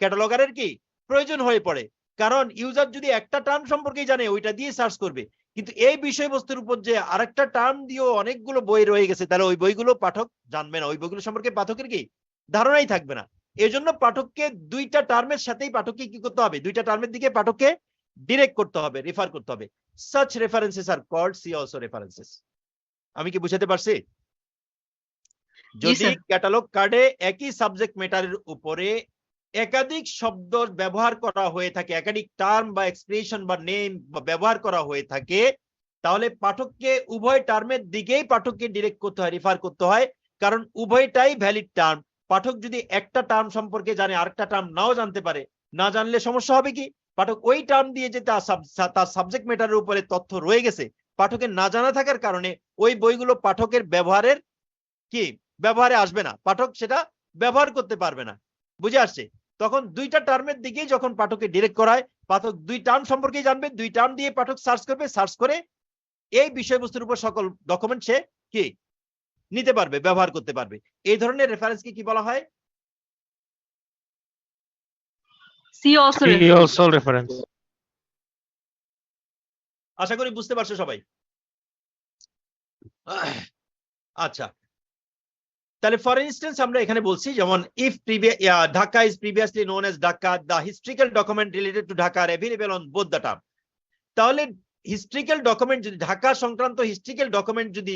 ক্যাটালগারের কি প্রয়োজন হয়ে পড়ে, কারণ ইউজার যদি একটা টার্ম সম্পর্কে জানে ওইটা দিয়ে সার্চ করবে, কিন্তু এই বিষয়বস্তুর উপর যে আরেকটা টার্ম দিয়েও অনেকগুলো বই রয়ে গেছে, তাহলে ওই বইগুলো পাঠক জানবে না, ওই বইগুলো সম্পর্কে পাঠকের কি ধারণাই থাকবে না। এই জন্য পাঠককে দুইটা টার্মের সাথেই পাঠককে কি করতে হবে, দুইটা টার্মের দিকে পাঠককে ডিরেক্ট করতে হবে, রেফার করতে হবে। such references are called C also references। আমি কি বুঝাতে পারছি? যদি ক্যাটালগ কার্ডে একই সাবজেক্ট ম্যাটারের উপরে একাধিক শব্দ ব্যবহার করা হয়ে থাকে, একাধিক টার্ম বা এক্সপ্রেশন বা নেম ব্যবহার করা হয়ে থাকে, তাহলে পাঠককে উভয় টার্মের দিকেই পাঠককে ডিরেক্ট করতে হয়, রেফার করতে হয়, কারণ উভয়টাই ভ্যালিড টার্ম। পাঠক যদি একটা টার্ম সম্পর্কে জানে আরেকটা টার্ম নাও জানতে পারে, না জানলে সমস্যা হবে কি, পাঠক ওই টার্ম দিয়ে যে তার সাবজেক্ট ম্যাটারের উপরে তথ্য রয়ে গেছে, পাঠকের না জানা থাকার কারণে ওই বইগুলো পাঠকের ব্যবহারের কি ব্যবহারে আসবে না, পাঠক সেটা ব্যবহার করতে পারবে না। বুঝে আসছে? তখন দুইটা টার্মের দিকেই যখন পাঠককে ডিরেক্ট করা হয়, পাঠক দুই টার্ম সম্পর্কেই জানবে, দুই টার্ম দিয়ে পাঠক সার্চ করবে, সার্চ করে এই বিষয়বস্তুর উপর সকল ডকুমেন্ট সে কি নিতে পারবে, ব্যবহার করতে পারবে। এই ধরনের রেফারেন্সকে কি বলা হয়? C also reference। আশা করি বুঝতে পারছো সবাই। আচ্ছা, তাহলে ফর ইনস্টেন্স আমরা এখানে বলছি, যেমন if Dhaka is previously known as Dhaka, the historical document related to Dhaka R available on both the term. তাহলে হিস্ট্রিক্যাল ডকুমেন্ট যদি ঢাকা সংক্রান্ত হিস্ট্রিক্যাল ডকুমেন্ট যদি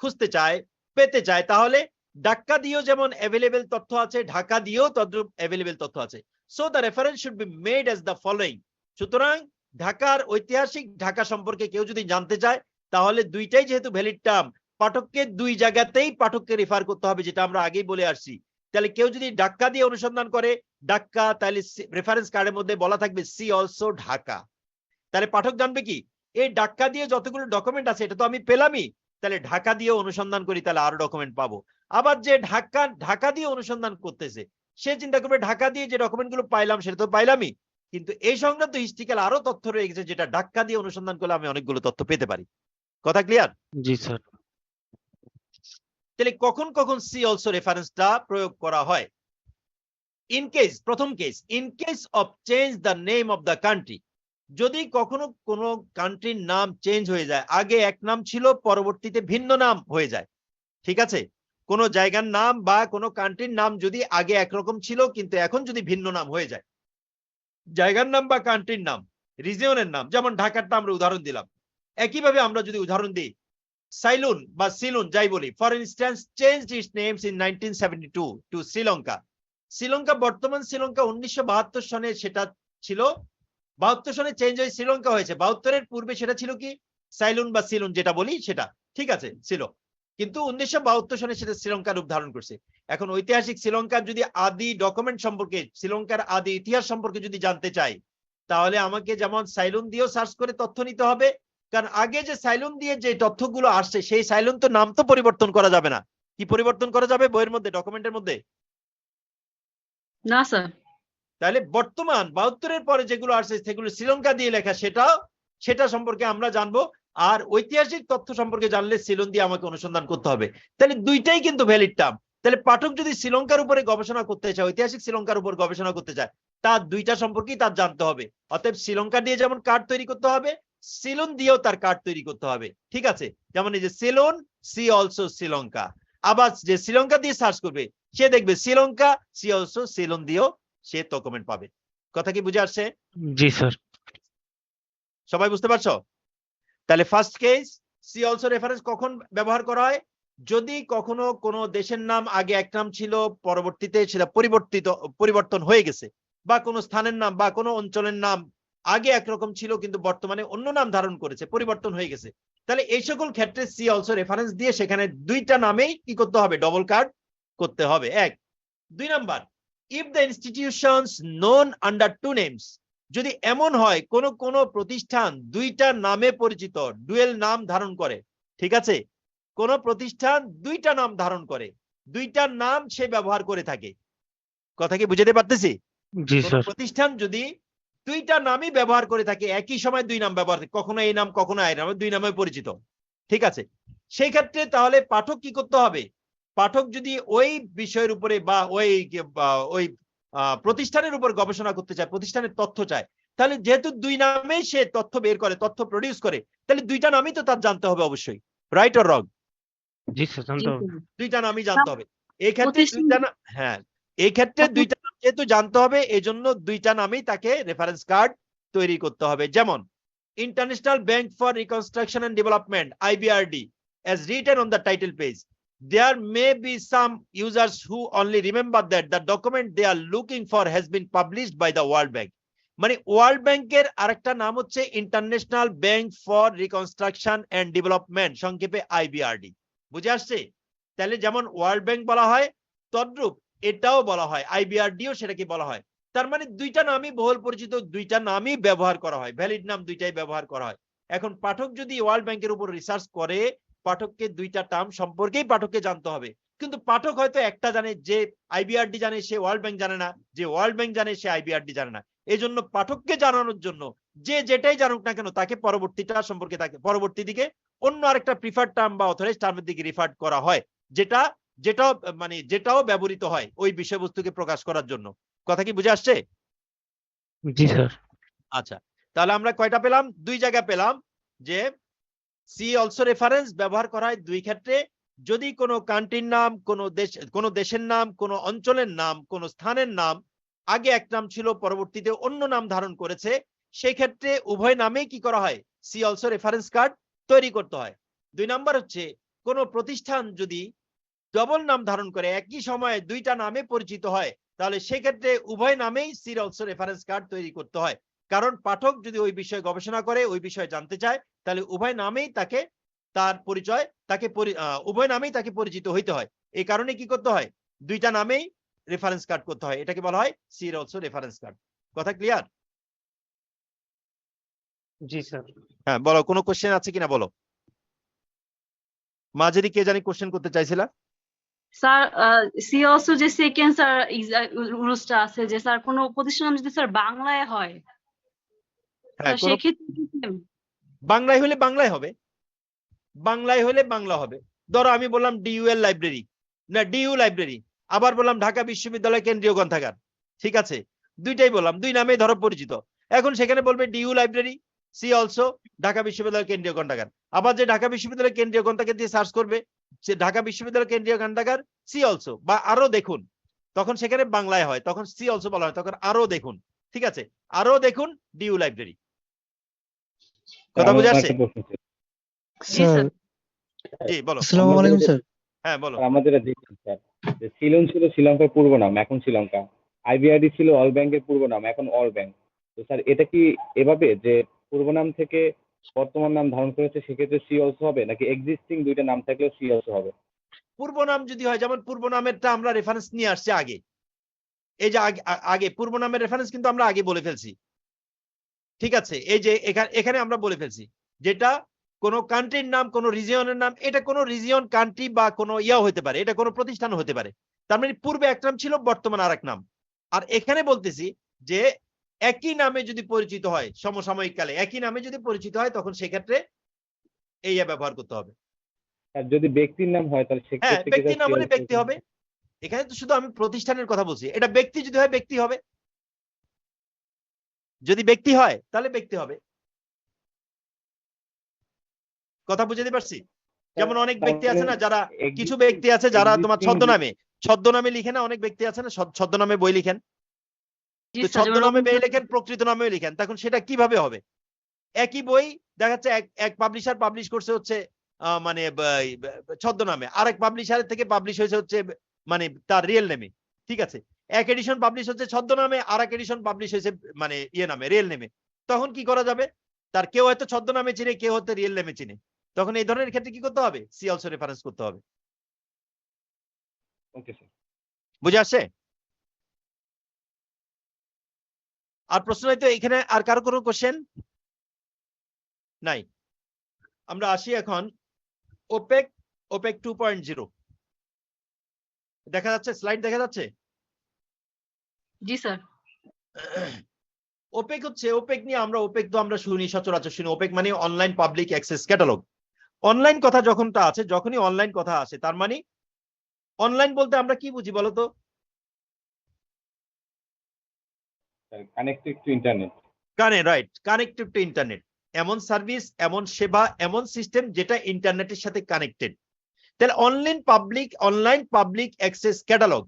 খুঁজতে চায়, পেতে চায়, তাহলে ঢাকা দিয়েও যেমন অ্যাভেলেবল তথ্য আছে, ঢাকা দিয়েও তদ্রূপ অ্যাভেলেবল তথ্য আছে। So the reference should be made as the following. সুতরাং ঢাকার ঐতিহাসিক ঢাকা সম্পর্কে কেউ যদি জানতে চায়, তাহলে দুইটাই যেহেতু ভ্যালিড টার্ম, পাঠককে দুই জায়গাতেই পাঠককে রেফার করতে হবে, যেটা আমরা আগেই বলে আসছি। তাহলে কেউ যদি ঢাকা দিয়ে অনুসন্ধান করে ঢাকা, তাহলে রেফারেন্স কার্ডের মধ্যে বলা থাকবে সি অলসো ঢাকা। তাহলে পাঠক জানবে কি, এই ঢাকা দিয়ে যতগুলো ডকুমেন্ট আছে এটা তো আমি পেলামই, তাহলে ঢাকা দিয়ে অনুসন্ধান করি, তাহলে আরো ডকুমেন্ট পাবো। আবার যে ঢাকা দিয়ে অনুসন্ধান করতেছে, সে চিন্তা করবে ঢাকা দিয়ে যে ডকুমেন্ট গুলো পাইলাম সেটা তো পাইলামই, কিন্তু এই সংক্রান্ত হিস্ট্রিক্যাল আরো তথ্য রয়ে গেছে, যেটা ঢাকা দিয়ে অনুসন্ধান করলে আমি অনেকগুলো তথ্য পেতে পারি। কথা ক্লিয়ার? জি স্যার। তাহলে কখন কখন সি অলসো রেফারেন্সটা প্রয়োগ করা হয়? ইন কেস, প্রথম case, in case of change the name of the country. যদি কখনো কোনো কান্ট্রির নাম চেঞ্জ হয়ে যায়, আগে এক নাম ছিল পরবর্তীতে ভিন্ন নাম হয়ে যায়, ঠিক আছে? কোন জায়গার নাম বা কোনো কান্ট্রির নাম যদি আগে একরকম ছিল কিন্তু এখন যদি ভিন্ন নাম হয়ে যায়, জায়গার নাম বা কান্ট্রির নাম, রিজিয়নের নাম, যেমন ঢাকারটা আমরা উদাহরণ দিলাম, একইভাবে আমরা যদি উদাহরণ দিই সাইলুন বা সিলুন যাই বলি, for instance changed its names in 1972 to Sri Lanka. Sri Lanka, বর্তমান শ্রীলঙ্কা 1972 সনে সেটা ছিল, 72 সনে চেঞ্জ হয়ে শ্রীলঙ্কা হয়েছে, 72 এর পূর্বে সেটা ছিল কি সাইলুন বা সিলুন যেটা বলি সেটা, ঠিক আছে ছিল। কিন্তু 1972 সনে সেটা শ্রীলঙ্কা রূপ ধারণ করছে। এখন ঐতিহাসিক শ্রীলঙ্কার যদি আদি ডকুমেন্ট সম্পর্কে, শ্রীলঙ্কার আদি ইতিহাস সম্পর্কে যদি জানতে চাই, তাহলে আমাকে যেমন সাইলুন দিয়েও সার্চ করে তথ্য নিতে হবে, কারণ আগে যে সাইলুন দিয়ে যে তথ্যগুলো আসছে সেই সাইলুন তো নাম তো পরিবর্তন করা যাবে না। কি পরিবর্তন করা যাবে বইয়ের মধ্যে, ডকুমেন্টের মধ্যে? না স্যার। তাহলে বর্তমান 72-এর পরে যেগুলো আসছে সেগুলো শ্রীলঙ্কা দিয়ে লেখা, সেটা সম্পর্কে আমরা জানবো। আর ঐতিহাসিক তথ্য সম্পর্কে জানলে সিলন দিয়ে আমাকে অনুসন্ধান করতে হবে। তাহলে দুইটাই কিন্তু ভ্যালিড টার্ম। তাহলে পাঠক যদি শ্রীলঙ্কার উপরে গবেষণা করতে চায়, ঐতিহাসিক শ্রীলঙ্কার উপর গবেষণা করতে চায়, তার দুইটা সম্পর্কেই তার জানতে হবে। অতএব শ্রীলঙ্কা দিয়ে যেমন কার্ড তৈরি করতে হবে, সিলন দিয়েও তার কার্ড তৈরি করতে হবে। ঠিক আছে? যেমন এই যে সিলন, সি অলসো শ্রীলঙ্কা। আবার যে শ্রীলঙ্কা দিয়ে সার্চ করবে সে দেখবে শ্রীলঙ্কা, সি অলসো সিলন দিয়েও সে ডকুমেন্ট পাবে। কথা কি বুঝে আসছে? জি স্যার। সবাই বুঝতে পারছো? তাহলে first case, see also reference কখন ব্যবহার করা হয়? যদি কখনো কোনো দেশের নাম আগে এক নাম ছিল, পরবর্তীতে সেটা পরিবর্তন হয়ে গেছে, বা কোনো স্থানের নাম বা কোনো অঞ্চলের নাম আগে একরকম ছিল কিন্তু বর্তমানে অন্য নাম ধারণ করেছে, পরিবর্তন হয়ে গেছে, তাহলে এই সকল ক্ষেত্রে সি অলসো রেফারেন্স দিয়ে সেখানে দুইটা নামেই কি করতে হবে? ডবল কার্ড করতে হবে। এক। দুই number, if the institutions known under two names, যদি এমন হয় কোন প্রতিষ্ঠান দুইটা নামে পরিচিত, ডুয়েল নাম ধারণ করে, ঠিক আছে, কোন প্রতিষ্ঠান দুইটা নাম ধারণ করে, দুইটা নাম সে ব্যবহার করে থাকে। কথা কি বুঝাতে পারতেছি? জি কোন স্যার। প্রতিষ্ঠান যদি দুইটা নামই ব্যবহার করে থাকে, একই সময় দুই নাম ব্যবহার করে, কখনো এই নাম কখনো এই নাম, দুই নামে পরিচিত, ঠিক আছে, সেই ক্ষেত্রে তাহলে পাঠক কি করতে হবে? পাঠক যদি ওই বিষয়ের উপরে বা ওই প্রতিষ্ঠানের উপর গবেষণা করতে চায়, প্রতিষ্ঠানের তথ্য চায়, তাহলে যেহেতু দুই নামেই সে তথ্য বের করে, তথ্য প্রডিউস করে, তাহলে দুইটা নামই তো তার জানতে হবে অবশ্যই। Right or wrong? G sir, জানতে হবে। দুইটা নামই জানতে হবে। এই ক্ষেত্রে প্রতিষ্ঠান- দুইটা নাম, হ্যাঁ, এই ক্ষেত্রে দুইটা নাম যেহেতু জানতে হবে, এই জন্য দুইটা নামই তাকে রেফারেন্স কার্ড তৈরি করতে হবে। যেমন international bank for reconstruction and development, IBRD, as written on the title page. There may be some users who only remember that the document they are looking for has been published by the World Bank. মানে world ব্যাংকের আরেকটা নাম হচ্ছে international bank for reconstruction and development, সংক্ষেপে IBRD। বুঝে আসছে? তাহলে যেমন ওয়ার্ল্ড ব্যাংক বলা হয়, তদ্রূপ এটাও বলা হয়, IBRDও সেটাকে বলা হয়। তার মানে দুইটা নামই বহুল পরিচিত, দুইটা নামই ব্যবহার করা হয়, ভ্যালিড নাম দুইটাই ব্যবহার করা হয়। এখন পাঠক যদি ওয়ার্ল্ড ব্যাংকের উপর রিসার্চ করে, পাঠককে দুইটা টার্ম সম্পর্কেই পাঠককে জানতে হবে। কিন্তু পাঠক হয়তো একটা জানে, যে IBRD জানে সে ওয়ার্ল্ড ব্যাংক জানে না, যে ওয়ার্ল্ড ব্যাংক জানে সে IBRD জানে না। এই জন্য পাঠককে জানানোর জন্য যে যেটাই জানুক না কেন, তাকে পরবর্তীটা সম্পর্কে তাকে পরবর্তী দিকে অন্য আরেকটা প্রিফার্ড টার্ম বা অথরাইজড টার্মের দিকে রিফার করা হয়, যেটাও ব্যবহৃত হয় ওই বিষয়বস্তুকে প্রকাশ করার জন্য। কথা কি বুঝে আসছে? জি স্যার। আচ্ছা, তাহলে আমরা কয়টা পেলাম? দুই জায়গা পেলাম যে সি অলসো রেফারেন্স ব্যবহার করা হয় দুই ক্ষেত্রে। যদি কোনো কান্ট্রির নাম, কোনো দেশের নাম, কোনো অঞ্চলের নাম, কোনো স্থানের নাম আগে এক নাম ছিল, পরবর্তীতে অন্য নাম ধারণ করেছে, সেই ক্ষেত্রে উভয় নামেই কি করা হয়? সি অলসো রেফারেন্স কার্ড তৈরি করতে হয়। দুই নাম্বার হচ্ছে, কোনো প্রতিষ্ঠান যদি ডবল নাম ধারণ করে, একই সময়ে দুইটা নামে পরিচিত হয়, তাহলে সেক্ষেত্রে উভয় নামেই সি অলসো রেফারেন্স কার্ড তৈরি করতে হয়। কারণ পাঠক যদি ওই বিষয়ে গবেষণা করে, ওই বিষয়ে জানতে চায়, তাহলে উভয় নামেই তাকে তার পরিচয়, উভয় নামেই তাকে পরিচিত হইতে হয়। এই কারণে কি করতে হয়? দুইটা নামেই রেফারেন্স কার্ড করতে হয়। এটাকে বলা হয় সি অলসো রেফারেন্স কার্ড। কথা ক্লিয়ার? জি স্যার। হ্যাঁ, বলো, কোনো কোশ্চেন আছে কিনা বলো। মাঝেরি কে জানি কোশ্চেন করতে চাইছিলা? স্যার সি অলসো যে সেকেন্ড স্যার রুলসটা আছে যে স্যার কোনো প্রতিষ্ঠান নাম যদি স্যার বাংলায় হয়, হ্যাঁ, স্যার সেক্ষেত্রে কি same? বাংলায় হলে বাংলায় হবে, বাংলায় হলে বাংলা হবে। ধরো আমি বললাম ডিইউএল লাইব্রেরি, না ডিইউ লাইব্রেরি, আবার বললাম ঢাকা বিশ্ববিদ্যালয় কেন্দ্রীয় গ্রন্থাগার, ঠিক আছে, দুইটাই বললাম, দুই নামে ধরো পরিচিত। এখন সেখানে বলবে DU library, see also Dhaka বিশ্ববিদ্যালয় কেন্দ্রীয় গ্রন্থাগার। আবার যে ঢাকা বিশ্ববিদ্যালয় কেন্দ্রীয় গ্রন্থাগার দিয়ে সার্চ করবে, সে ঢাকা বিশ্ববিদ্যালয় কেন্দ্রীয় গ্রন্থাগার সি অলসো বা আরো দেখুন, তখন সেখানে বাংলায় হয়, তখন সি অলসো বলা হয়, তখন আরো দেখুন, ঠিক আছে, আরো দেখুন ডিইউ লাইব্রেরি। কথা বুঝে আসছে? জি স্যার। জি বলো। আসসালামু আলাইকুম স্যার। হ্যাঁ বলো। আমরা যেটা দেখছি স্যার, যে সিলন ছিল শ্রীলঙ্কার পূর্ব নাম, এখন শ্রীলঙ্কা। IBRD ছিল অল ব্যাংকের পূর্ব নাম, এখন অল ব্যাংক। তো স্যার এটা কি এভাবে যে পূর্ব নাম থেকে বর্তমান নাম ধারণ করেছে সেক্ষেত্রে সি অলসো হবে, নাকি এক্সিস্টিং দুইটা নাম থাকলেও সি অলসো হবে? পূর্ব নাম যদি হয়, যেমন পূর্ব নামেরটা আমরা রেফারেন্স নিয়ে আসছি আগে, এই যে আগে পূর্ব নামের রেফারেন্স কিন্তু আমরা আগে বলে ফেলছি, ঠিক আছে? এই যে এখানে আমরা বলে ফেলছি যেটা কোন কান্ট্রির নাম, কোন রিজিয়নের নাম, এটা কোন রিজিয়ন, কান্ট্রি বা কোন ইয়াও হতে পারে, এটা কোন প্রতিষ্ঠান হতে পারে। তার মানে পূর্বে এক নাম ছিল, বর্তমান আরেক নাম। আর এখানে বলতেছি যে একই নামে যদি পরিচিত হয়, সমসাময়িক কালে একই নামে যদি পরিচিত হয়, তখন সেক্ষেত্রে এই ব্যবহার করতে হবে। আর যদি ব্যক্তির নাম হয় তাহলে হ্যাঁ, সেক্ষেত্রে কি ব্যক্তির নাম সি হলে অলসো? ব্যক্তি হবে। এখানে তো শুধু আমি প্রতিষ্ঠানের কথা বলছি, এটা ব্যক্তি যদি হয় ব্যক্তি হবে, যদি ব্যক্তি হয় তাহলে ব্যক্তি হবে। কথা বুঝতে পারছি? যেমন অনেক ব্যক্তি আছে না, যারা কিছু ব্যক্তি আছে যারা তোমার ছদ্মনামে লিখে না, অনেক ব্যক্তি আছে না ছদ্মনামে বই লিখেন, জি তো স্যার, যেমন ছদ্মনামে বই রবীন্দ্রনাথ। লেখেন, প্রকৃত নামেও লিখেন, তখন সেটা কিভাবে হবে? একই বই দেখা যাচ্ছে এক পাবলিশার পাবলিশ করছে হচ্ছে মানে ছদ্মনামে, আরেক পাবলিশারের থেকে পাবলিশ হয়েছে হচ্ছে মানে তার রিয়েল নেমে, ঠিক আছে? এক এডিশন পাবলিশ হচ্ছে ছদ্মনামে, আরেক এডিশন পাবলিশ হয়েছে মানে ইয়ে নামে, রিয়েল নেমে। তখন কি করা যাবে? তার কেউ হয়তো ছদ্মনামে চিনে, কেউ হয়তো রিয়েল নেমে চিনে, তখন এই ধরনের ক্ষেত্রে কি করতে হবে? সি অলসো রেফারেন্স করতে হবে। Okay sir. বুঝে আসছে? আর প্রশ্ন হয়তো এখানে আর কারো কোনো কোশ্চেন নাই? আমরা আসি এখন ওপেক 2.0। দেখা যাচ্ছে স্লাইড, দেখা যাচ্ছে? জি স্যার। ওপেক হচ্ছে, ওপেক নিয়ে ওপেক তো আমরা শুনি, সচরাচর শুনি। ওপেক মানে online public access catalogue. Online কথা যখনটা আছে, যখনই অনলাইন কথা আসে, তার মানে অনলাইন বলতে আমরা কি বুঝি বলতো? Connected to internet. Right, connected to internet. এমন সার্ভিস, এমন সেবা, এমন সিস্টেম যেটা ইন্টারনেটের সাথে কানেক্টেড। তাহলে অনলাইন পাবলিক অ্যাক্সেস ক্যাটালগ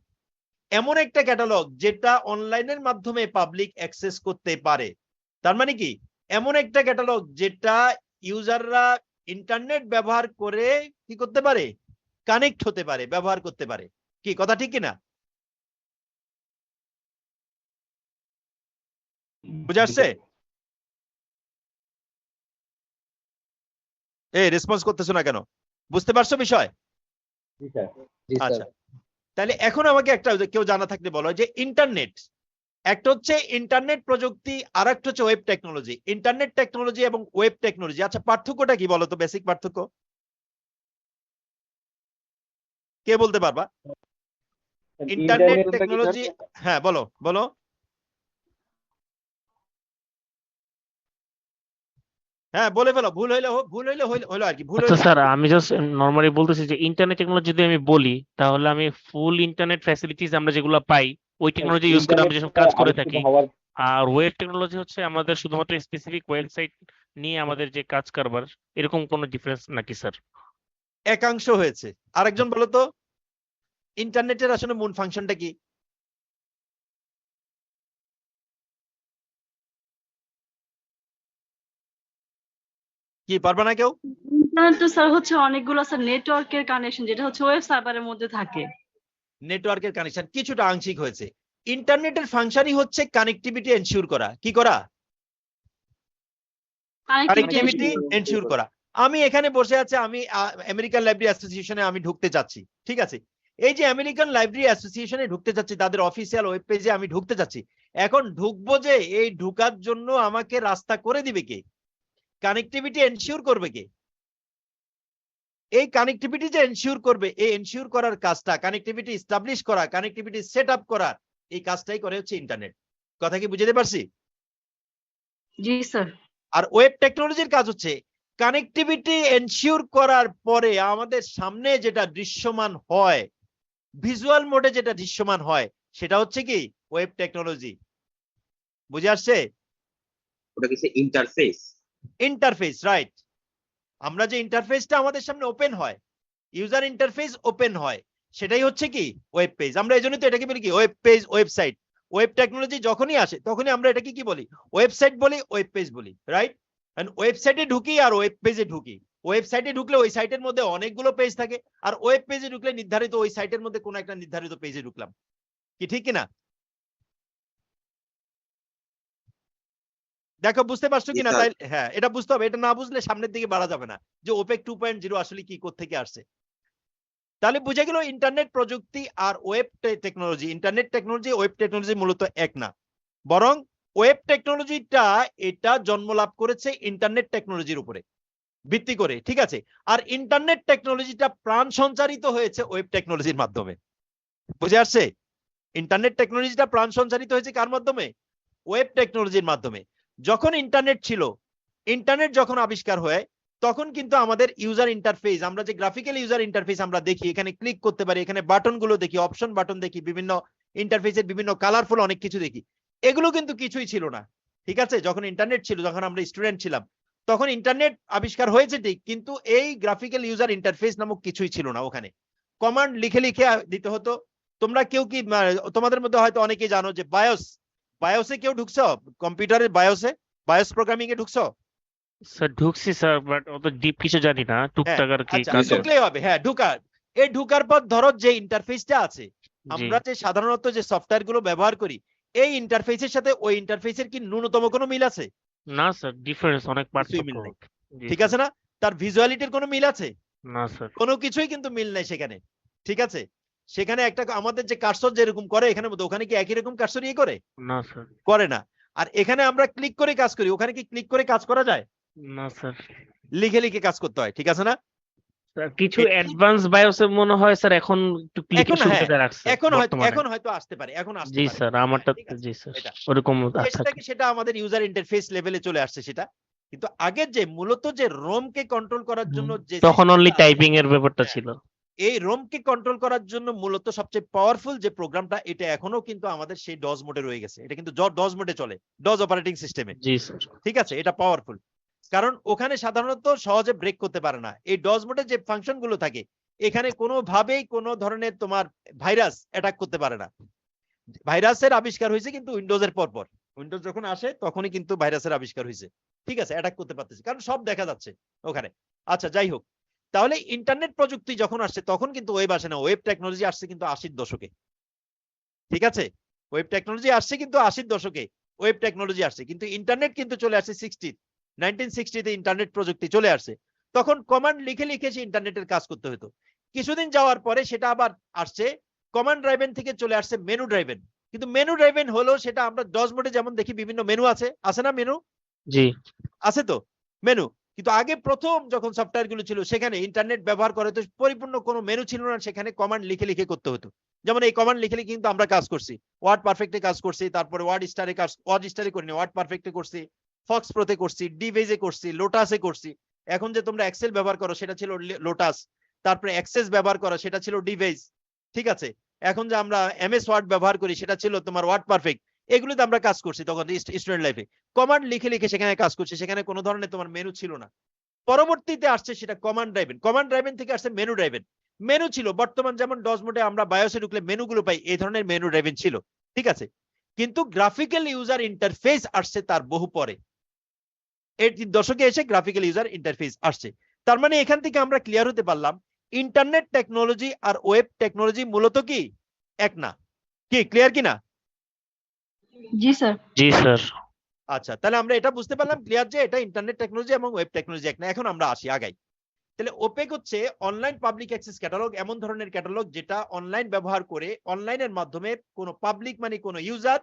এমন একটা ক্যাটালগ যেটা অনলাইনের মাধ্যমে পাবলিক অ্যাক্সেস করতে পারে। তার মানে কি? এমন একটা ক্যাটালগ যেটা ইউজাররা ইন্টারনেট ব্যবহার করে কি করতে পারে? কানেক্ট হতে পারে, ব্যবহার করতে পারে। কি কথা ঠিক কিনা? বুঝে আসছে? এই রেসপন্স করতেছো না কেন? বুঝতে পারছো বিষয়? জি স্যার। আচ্ছা, তাহলে এখন আমাকে একটা কেউ জানা থাকলে বলো যে ইন্টারনেট, একটা হচ্ছে ইন্টারনেট প্রযুক্তি, আর একটা হচ্ছে ওয়েব টেকনোলজি। ইন্টারনেট টেকনোলজি এবং ওয়েব টেকনোলজি, আচ্ছা পার্থক্যটা কি বলো তো? বেসিক পার্থক্য কে বলতে পারবা? ইন্টারনেট টেকনোলজি, হ্যাঁ বলো বলো। হ্যাঁ বলে ফেলো, ভুল হইলে হইলো আর কি, ভুল আচ্ছা হইলে স্যার, আমি জাস্ট নর্মালি বলতেছি যে ইন্টারনেট টেকনোলজি যদি আমি বলি, তাহলে আমি ফুল ইন্টারনেট ফ্যাসিলিটিস আমরা যেগুলো পাই ওই টেকনোলজি ইউজ করে আমরা যেসব কাজ করে থাকি। আর ওয়েব টেকনোলজি হচ্ছে আমাদের শুধুমাত্র স্পেসিফিক ওয়েবসাইট নিয়ে আমাদের যে কাজ কারবার, এরকম কোনো ডিফারেন্স নাকি স্যার? একাংশ হয়েছে। আরেকজন বলো তো, ইন্টারনেটের আসলে মূল ফাংশনটা কি? কি পারবা না কেউ? ইন্টারনেট তো স্যার হচ্ছে অনেকগুলো স্যার নেটওয়ার্কের কানেকশন, যেটা হচ্ছে ওয়েব সার্ভারের মধ্যে থাকে। নেটওয়ার্কের কানেকশন কিছুটা আংশিক হয়েছে। ইন্টারনেটের ফাংশনই হচ্ছে কানেক্টিভিটি এনশিওর করা। কি করা? কানেক্টিভিটি এনশিওর করা। আমি এখানে বসে আছি, আমি আমেরিকান লাইব্রেরি অ্যাসোসিয়েশনে আমি ঢুকতে চাচ্ছি, ঠিক আছে? এই যে আমেরিকান লাইব্রেরি অ্যাসোসিয়েশনে ঢুকতে চাচ্ছি, তাদের অফিসিয়াল ওয়েব পেজে আমি ঢুকতে চাচ্ছি। এখন ঢুকবো যে, এই ঢুকার জন্য আমাকে রাস্তা করে দিবে কে? কানেক্টিভিটি এনশিওর করবে কে? এই কানেক্টিভিটি যে এনশিওর করবে, এই এনশিওর করার কাজটা, কানেক্টিভিটি এস্টাবলিশ করা, কানেক্টিভিটি সেট আপ করা, এই কাজটাই করে হচ্ছে ইন্টারনেট। কথা কি বুঝতে পারছি? জি স্যার। আর ওয়েব টেকনোলজির কাজ হচ্ছে কানেক্টিভিটি এনশিওর করার পরে আমাদের সামনে যেটা দৃশ্যমান হয়, ভিজুয়াল মোডে যেটা দৃশ্যমান হয়, সেটা হচ্ছে কি? Web technology. বুঝে আসছে? ওটা কিছু ইন্টারফেস। Interface, right. আমরা যে ইন্টারফেসটা আমাদের সামনে ওপেন হয়, ইউজার ইন্টারফেস ওপেন হয়, সেটাই হচ্ছে কি? Web page. আমরা এইজন্যই তো এটাকে বলি কি? Web page, website. Web technology যখনই আসে তখনই আমরা এটাকে কি বলি? ওয়েবসাইট বলি, ওয়েব পেজ বলি, রাইট? এন্ড ওয়েবসাইটে ঢুকি আর ওয়েব পেজে ঢুকি। ওয়েবসাইটে ঢুকলে ওই সাইটের মধ্যে অনেকগুলো পেজ থাকে, আর ওয়েব পেজে ঢুকলে নির্ধারিত ওই সাইটের মধ্যে কোনো একটা নির্ধারিত পেজে ঢুকলাম। কি ঠিক কিনা? দেখো বুঝতে পারছো জি, কিনা? স্যার। তাই হ্যাঁ, এটা বুঝতে হবে। এটা না বুঝলে সামনের দিকে বাড়া যাবে না যে ওপেক 2.0 আসলে কি থেকে আসছে। তাহলে বুঝে গেল ইন্টারনেট প্রযুক্তি আর web technology, internet technology web technology মূলত এক না, বরং ওয়েব টেকনোলজিটা এটা জন্ম লাভ করেছে ইন্টারনেট টেকনোলজির উপরে ভিত্তি করে, ঠিক আছে? আর ইন্টারনেট টেকনোলজিটা প্রাণ সঞ্চারিত হয়েছে ওয়েব টেকনোলজির মাধ্যমে। বুঝে আসছে? ইন্টারনেট টেকনোলজিটা প্রাণ সঞ্চারিত হয়েছে কার মাধ্যমে? ওয়েব টেকনোলজির মাধ্যমে। যখন ইন্টারনেট ছিল, ইন্টারনেট যখন আবিষ্কার হয়, তখন কিন্তু আমাদের ইউজার ইন্টারফেস, আমরা যে গ্রাফিক্যাল ইউজার ইন্টারফেস আমরা দেখি, এখানে ক্লিক করতে পারি, এখানে বাটন গুলো দেখি, অপশন বাটন দেখি, বিভিন্ন ইন্টারফেসের বিভিন্ন কালারফুল অনেক কিছু দেখি, এগুলো কিন্তু কিছুই ছিল না, ঠিক আছে? যখন ইন্টারনেট ছিল, যখন আমরা স্টুডেন্ট ছিলাম, তখন ইন্টারনেট আবিষ্কার হয়েছে ঠিক, কিন্তু এই গ্রাফিক্যাল ইউজার ইন্টারফেস নামক কিছুই ছিল না। ওখানে কমান্ড লিখে লিখে দিতে হতো। তোমরা কেউ কি তোমাদের মধ্যে হয়তো অনেকেই জানো যে বায়োসে কেউ ঢুকছো? কম্পিউটারের বায়োস প্রোগ্রামিং এ ঢুকছো? স্যার ঢুকছি স্যার, বাট অত ডিপ কিছু জানি না, হ্যাঁ, টুকটাক আর কি আচ্ছা, কাজ। ঢুকলেই হবে। হ্যাঁ, ঢুকার পর ধরো যে ইন্টারফেসটা আছে, জি আমরা যে সাধারণত যে সফটওয়্যার গুলো ব্যবহার করি, এই ইন্টারফেসের সাথে ওই ইন্টারফেসের কি ন্যূনতম কোনো মিল আছে? না স্যার, ডিফারেন্স অনেক কিছুই পার্থক্য। মিল নেই, জি ঠিক স্যার। আছে না? তার ভিজুয়ালিটির কোনো মিল আছে? না স্যার। কোনো কিছুই কিন্তু মিল নাই সেখানে, ঠিক আছে? সেখানে একটা আমাদের যে কার্সর যেরকম করে এখানে মধ্যে, ওখানে কি একই রকম কার্সর ইয়ে করে? না স্যার। করে না। আর এখানে আমরা ক্লিক করে কাজ করি, ওখানে কি ক্লিক করে কাজ করা যায়? না স্যার। লিখে লিখে কাজ করতে হয়, ঠিক আছে না? স্যার কিছু এ- অ্যাডভান্স বায়োসে মনে হয় স্যার এখন একটু ক্লিকের এখন হ্যাঁ, সুবিধাটা রাখছে বর্তমানে। এখন হয়তো আসতে পারে, এখন আসতে জি পারে। স্যার, হ্যাঁ, আমারটা ঠিক আছে, জি স্যার এটা ওরকম থাকে। সেটা আমাদের ইউজার ইন্টারফেস লেভেলে চলে আসছে সেটা। কিন্তু আগের যে মূলত যে রোম কে কন্ট্রোল করার জন্য যে তখন অনলি সিস্টেমটা, টাইপিং এর ব্যাপারটা হ্যাঁ, ছিল। এই রোম কে কন্ট্রোল করার জন্য মূলত সবচেয়ে পাওয়ারফুল যে প্রোগ্রামটা, এটা এখনো কিন্তু আমাদের সেই ডজ মোডে রয়ে গেছে। এটা কিন্তু ডজ মোডে চলে, ডজ অপারেটিং সিস্টেমে, জি স্যার। ঠিক আছে? এটা পাওয়ারফুল, কারণ ওখানে সাধারণত সহজে ব্রেক করতে পারে না। এই ডজ মোডে যে ফাংশন গুলো থাকে, এখানে কোনোভাবেই কোনো ধরনের তোমার ভাইরাস অ্যাটাক করতে পারে না। ভাইরাসের আবিষ্কার হয়েছে কিন্তু উইন্ডোজের পর পর, উইন্ডোজ যখন আসে তখনই কিন্তু ভাইরাসের আবিষ্কার হয়েছে, ঠিক আছে? অ্যাটাক করতে পারতেছে কারণ সব দেখা যাচ্ছে ওখানে। আচ্ছা, যাই হোক, তাহলে ইন্টারনেট প্রযুক্তি যখন আসছে তখন কিন্তু ওয়েব আসে না, ওয়েব টেকনোলজি আসছে কিন্তু 80-র দশকে, ঠিক আছে? ওয়েব টেকনোলজি আসছে কিন্তু 80-র দশকে, ওয়েব টেকনোলজি আসছে, কিন্তু ইন্টারনেট কিন্তু চলে আসছে 1960-তে ইন্টারনেট প্রযুক্তি চলে আসছে। তখন কমান্ড লিখে লিখে সে ইন্টারনেটের কাজ করতে হতো। কিছুদিন যাওয়ার পরে সেটা আবার আসছে, কমান্ড ড্রাইভেন থেকে চলে আসছে মেনু ড্রাইভেন। কিন্তু মেনু ড্রাইভেন হলো সেটা আমরা ডজ মোডে যেমন দেখি বিভিন্ন মেনু আছে না? মেনু জি আছে তো, মেনু। কিন্তু আগে প্রথম যখন সফটওয়্যার গুলো ছিল সেখানে ইন্টারনেট ব্যবহার করে তো পরিপূর্ণ কোনো মেনু ছিল না, সেখানে কমান্ড লিখে লিখে করতে হতো। যেমন এই কমান্ড লিখে লিখে কিন্তু আমরা কাজ করছি, ওয়ার্ড পারফেক্টে কাজ করছি, তারপরে ওয়ার্ড স্টারে করিনি, ওয়ার্ড পারফেক্টে করছি, ফক্স প্রোতে করছি, ডিভেজে করছি, লোটাসে করছি। এখন যে তোমরা এক্সেল ব্যবহার করো সেটা ছিল লোটাস, তারপরে অ্যাক্সেস ব্যবহার করো সেটা ছিল ডিভেজ, ঠিক আছে? এখন যে আমরা এমএস ওয়ার্ড ব্যবহার করি সেটা ছিল তোমার ওয়ার্ড পারফেক্ট। এগুলোতে আমরা কাজ করছি তখন স্টুডেন্ট লাইফে, কমান্ড লিখে লিখে সেখানে কাজ করছি, সেখানে কোনো ধরনের তোমার মেনু ছিল না। পরবর্তীতে আসছে সেটা কমান্ড ড্রাইভেন থেকে আসছে মেনু ড্রাইভেন। মেনু ছিল বর্তমান যেমন ডজ মোডে আমরা বায়োসে ঢুকলে মেনুগুলো পাই, এই ধরনের মেনু ড্রাইভেন ছিল, ঠিক আছে? কিন্তু গ্রাফিক্যাল ইউজার ইন্টারফেস আসছে তার বহু পরে, এর দশকে এসে গ্রাফিক্যাল ইউজার ইন্টারফেস আসছে। তার মানে এখান থেকে আমরা ক্লিয়ার হতে পারলাম ইন্টারনেট টেকনোলজি আর ওয়েব টেকনোলজি মূলত কি এক না। কি ক্লিয়ার কিনা? জি স্যার। জি স্যার। আচ্ছা, তাহলে আমরা এটা বুঝতে পারলাম ক্লিয়ার যে এটা ইন্টারনেট টেকনোলজি এবং ওয়েব টেকনোলজি এক না। এখন আমরা আসি আগাই। তাহলে ওপেক হচ্ছে অনলাইন পাবলিক অ্যাক্সেস ক্যাটালগ, এমন ধরনের ক্যাটালগ যেটা অনলাইন ব্যবহার করে অনলাইনের মাধ্যমে কোনো পাবলিক মানে কোনো ইউজার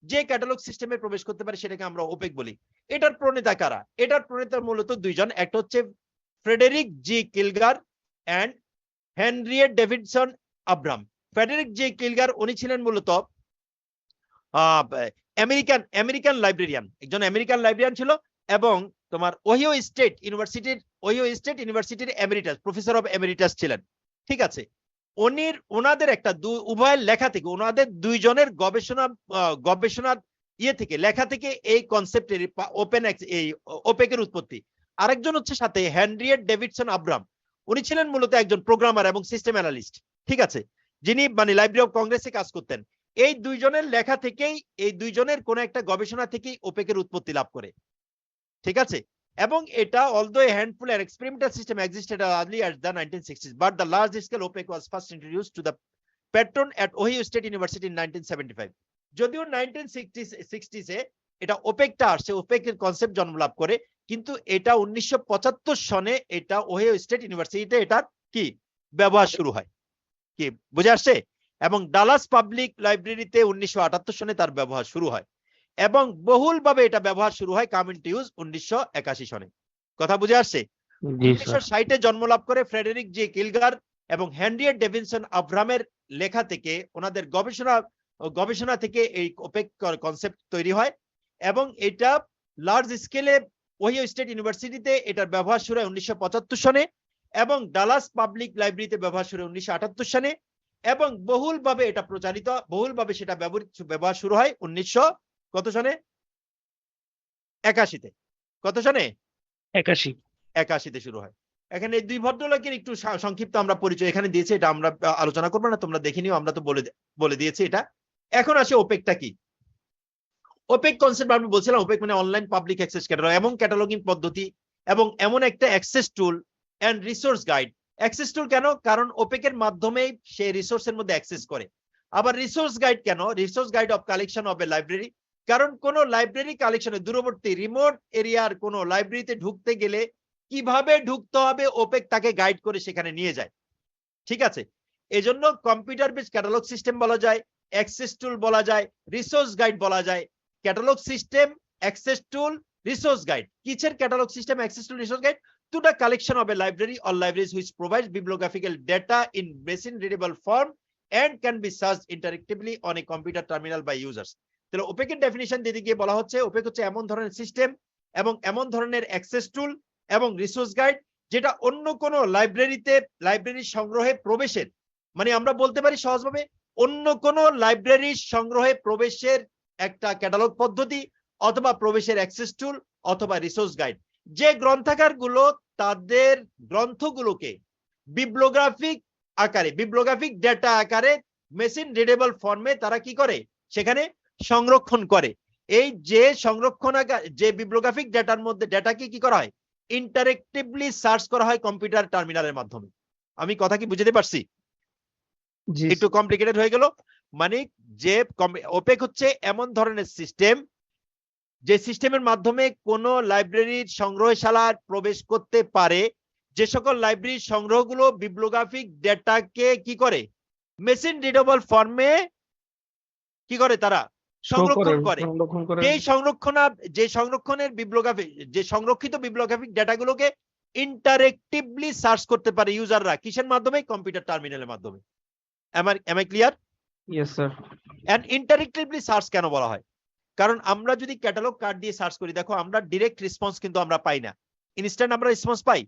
যে ক্যাটালগ সিস্টেমে প্রবেশ করতে পারে সেটাকে আমরা ওপেক বলি। এটার প্রণেতা কারা? এটার প্রণেতা মূলত দুইজন, একটা হচ্ছে Frederick G Kilgour and Henriette Davidson Avram. Frederick G Kilgour উনি ছিলেন মূলত আমেরিকান লাইব্রেরিয়ান, একজন আমেরিকান লাইব্রেরিয়ান ছিল, এবং তোমার ওহিও স্টেট ইউনিভার্সিটির এমেরিটাস, প্রফেসর অফ এমেরিটাস ছিলেন, ঠিক আছে? ওনাদের একটা উভয়ের লেখা থেকে, ওনাদের দুইজনের গবেষণার ইয়ে থেকে, লেখা থেকে এই কনসেপ্টের এই ওপেকের উৎপত্তি। আরেকজন হচ্ছে সাথে হেনরিয়েট ডেভিডসন আব্রাম, উনি ছিলেন মূলত একজন প্রোগ্রামার এবং সিস্টেম অ্যানালিস্ট, ঠিক আছে? যিনি মানে লাইব্রেরি অফ কংগ্রেসে কাজ করতেন। এই দুইজনের লেখা থেকেই, এই দুইজনের কোন একটা গবেষণা থেকেই ওপেকের উৎপত্তি লাভ করে, ঠিক আছে? এবং এটা although a handful and experimental system existed as early as the 1960s, but the large scale OPEC was first introduced to the patron at Ohio State University in 1975. যদিও 1960s এ এটা ওপেকটা আসছে, ওপেকের কনসেপ্ট জন্ম লাভ করে, কিন্তু এটা 1975 সনে এটা ওহিও স্টেট ইউনিভার্সিটিতে এটার কি ব্যবহার শুরু হয়, কি বুঝে আসছে? এবং ডালাস পাবলিক লাইব্রেরিতে 1978 সনে তার ব্যবহার শুরু হয়, এবং বহুলভাবে এটা ব্যবহার শুরু হয় কাম ইনটু ইউজ 1981 সনে। কথা বুঝে আসছে? জি স্যার। 1960-এ জন্ম লাভ করে ফ্রেডেরিক জে কিলগার এবং হেনরিয়েট ডেভিনসন আব্রাহামের লেখা থেকে, ওনাদের গবেষণা থেকে এই ওপেক কনসেপ্ট তৈরি হয়, এবং এটা লার্জ স্কেলে ওহিও স্টেট ইউনিভার্সিটিতে এটার ব্যবহার শুরু হয় 1975 সনে, এবং ডালাস পাবলিক লাইব্রেরিতে ব্যবহার শুরু হয় 1978 সনে, এবং বহুলভাবে এটা প্রচারিত, বহুলভাবে সেটা ব্যবহার শুরু হয় 1900 কত সনে? 81-তে। কত সনে? 81 শুরু হয়। এখানে এই দুই ভদ্রলোকের একটু সংক্ষিপ্ত আমরা পরিচয় এখানে দিয়েছি, এটা আমরা আলোচনা করবো না, তোমরা দেখে নিও, আমরা তো বলে দিয়েছি এটা। এখন আসে ওপেকটা কি। ওপেক কনসেপ্ট আমি বলছিলাম, ওপেক মানে অনলাইন পাবলিক অ্যাক্সেস ক্যাটালগ, এবং ক্যাটালগিং পদ্ধতি, এবং এমন একটা access tool and resource guide. Access tool কেন? কারণ ওপেকের মাধ্যমেই সে রিসোর্সের মধ্যে অ্যাক্সেস করে। আবার রিসোর্স গাইড কেন? Resource guide of collection of A library, কারণ কোন লাইব্রেরি কালেকশনে দূরবর্তী রিমোট এরিয়ার কোন লাইব্রেরিতে ঢুকতে গেলে কিভাবে ঢুকতে হবে ওপেক তাকে গাইড করে সেখানে নিয়ে যায়। ঠিক আছে, এজন্য কম্পিউটার বেস ক্যাটালগ সিস্টেম বলা যায়, অ্যাক্সেস টুল বলা যায়, রিসোর্স গাইড বলা যায়। Catalogue system, access tool, resource guide. কিসের catalogue system, access tool, resource guide? To the collection of a library or libraries which provides bibliographical data in machine readable form and can be searched interactively on a computer terminal by users. তাহলে ওপেকের definition দিতে গিয়ে বলা হচ্ছে opaque হচ্ছে এমন ধরনের system এবং এমন ধরনের অ্যাক্সেস টুল এবং রিসোর্স গাইড যেটা অন্য কোন লাইব্রেরি সংগ্রহে প্রবেশের, মানে আমরা বলতে পারি সহজভাবে অন্য কোন লাইব্রেরির সংগ্রহে প্রবেশের একটা ক্যাটালগ পদ্ধতি, অথবা প্রবেশের অ্যাক্সেস টুল, অথবা রিসোর্স গাইড। যে গ্রন্থাগারগুলো তাদের গ্রন্থগুলোকে বিবলিওগ্রাফিক ডেটা আকারে মেশিন রিডেবল ফর্মে তারা কি করে, সেখানে সংরক্ষণ করে। এই যে যে বিবলিওগ্রাফিক ডেটার মধ্যে ডেটাকে কি করা হয়, ইন্টারেক্টিভলি সার্চ করা হয় কম্পিউটার টার্মিনালের মাধ্যমে। আমি কথা কি বুঝতে পারছি? একটু কমপ্লিকেটেড হয়ে গেল। মানে যে ওপেক হচ্ছে এমন ধরনের সিস্টেম যে সিস্টেমের মাধ্যমে কোন লাইব্রেরির সংগ্রহশালায় প্রবেশ করতে পারে, যে সকল লাইব্রেরির সংগ্রহগুলো বিবলিওগ্রাফিক ডেটাকে কি করে, মেশিন রিডেবল ফর্মে কি করে, তারা সংরক্ষণ করে। যে সংরক্ষিত বিবলিওগ্রাফিক ডেটাগুলোকে ইন্টারেক্টিভলি সার্চ করতে পারে ইউজাররা, কিসের মাধ্যমে, কম্পিউটার টার্মিনালের মাধ্যমে। am I clear? Yes sir. and interactively search কেন বলা হয়? কারণ আমরা যদি ক্যাটালগ কার্ড দিয়ে সার্চ করি, দেখো আমরা ডাইরেক্ট রেসপন্স কিন্তু আমরা পাই না, ইনস্ট্যান্ট আমরা রেসপন্স পাই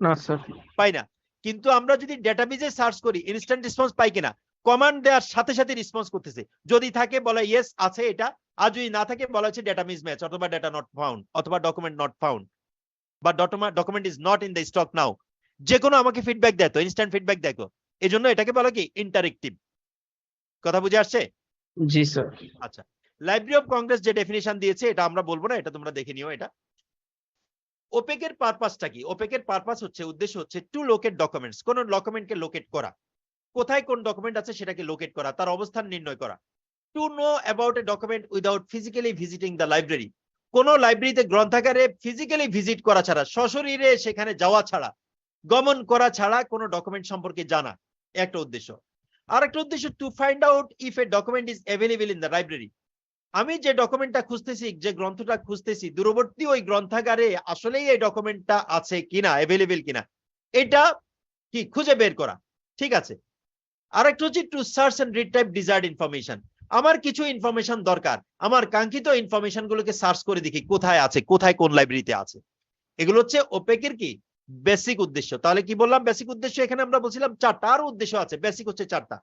না স্যার, পাই না। কিন্তু আমরা যদি ডেটাবেজে সার্চ করি ইনস্ট্যান্ট রেসপন্স পাই কিনা? কমান্ড দেওয়ার সাথে সাথে রেসপন্স করতেছে, যদি থাকে বলা ইয়েস আছে এটা, আর যদি না থাকে বলা হচ্ছে ডেটা মিসম্যাচ, অথবা ডেটা নট ফাউন্ড, অথবা ডকুমেন্ট নট ফাউন্ড, বা document is not in the stock now. যে কোনো আমাকে ফিডব্যাক দেয় তো, ইনস্ট্যান্ট ফিডব্যাক দেয় তো, এজন্য এটাকে বলা কি ইন্টারেক্টিভ। কথা বুঝে আসছে? জি স্যার। আচ্ছা, লাইব্রেরি অফ কংগ্রেস যে ডেফিনিশন দিয়েছে এটা আমরা বলবো না, এটা তোমরা দেখে নিও। এটা ওপেকের পারপাসটা কি? ওপেকের পারপাস হচ্ছে, উদ্দেশ্য হচ্ছে টু লোকেট ডকুমেন্টস, কোন ডকুমেন্টকে লোকেট করা, কোথায় কোন ডকুমেন্ট আছে সেটাকে লোকেট করা, তার অবস্থান নির্ণয় করা। To know about a document without physically visiting the library, কোন লাইব্রেরিতে গ্রন্থাগারে ফিজিক্যালি ভিজিট করা ছাড়া, সশরীরে সেখানে যাওয়া ছাড়া, গমন করা ছাড়া কোন ডকুমেন্ট সম্পর্কে জানা, একটা উদ্দেশ্য। আরেকটা উদ্দেশ্য to find out if A document is available in the library, আমি যে ডকুমেন্টটা খুঁজতেছি, যে গ্রন্থটা খুঁজতেছি, দূরবর্তী ওই গ্রন্থাগারে আসলেই এই ডকুমেন্টটা আছে কিনা, অ্যাভেলেবল কিনা, এটা কি খুঁজে বের করা। ঠিক আছে। আরেকটা হচ্ছে to search and retrieve desired information, আমার কিছু ইনফরমেশন দরকার, আমার কাঙ্ক্ষিত ইনফরমেশন গুলোকে সার্চ করে দেখি কোথায় আছে, কোথায় কোন লাইব্রেরিতে আছে। এগুলো হচ্ছে ওপেকের কি বেসিক উদ্দেশ্য। তাহলে কি বললাম বেসিক উদ্দেশ্য? এখানে আমরা বলছিলাম চারটা, আর উদ্দেশ্য আছে, বেসিক হচ্ছে চারটা।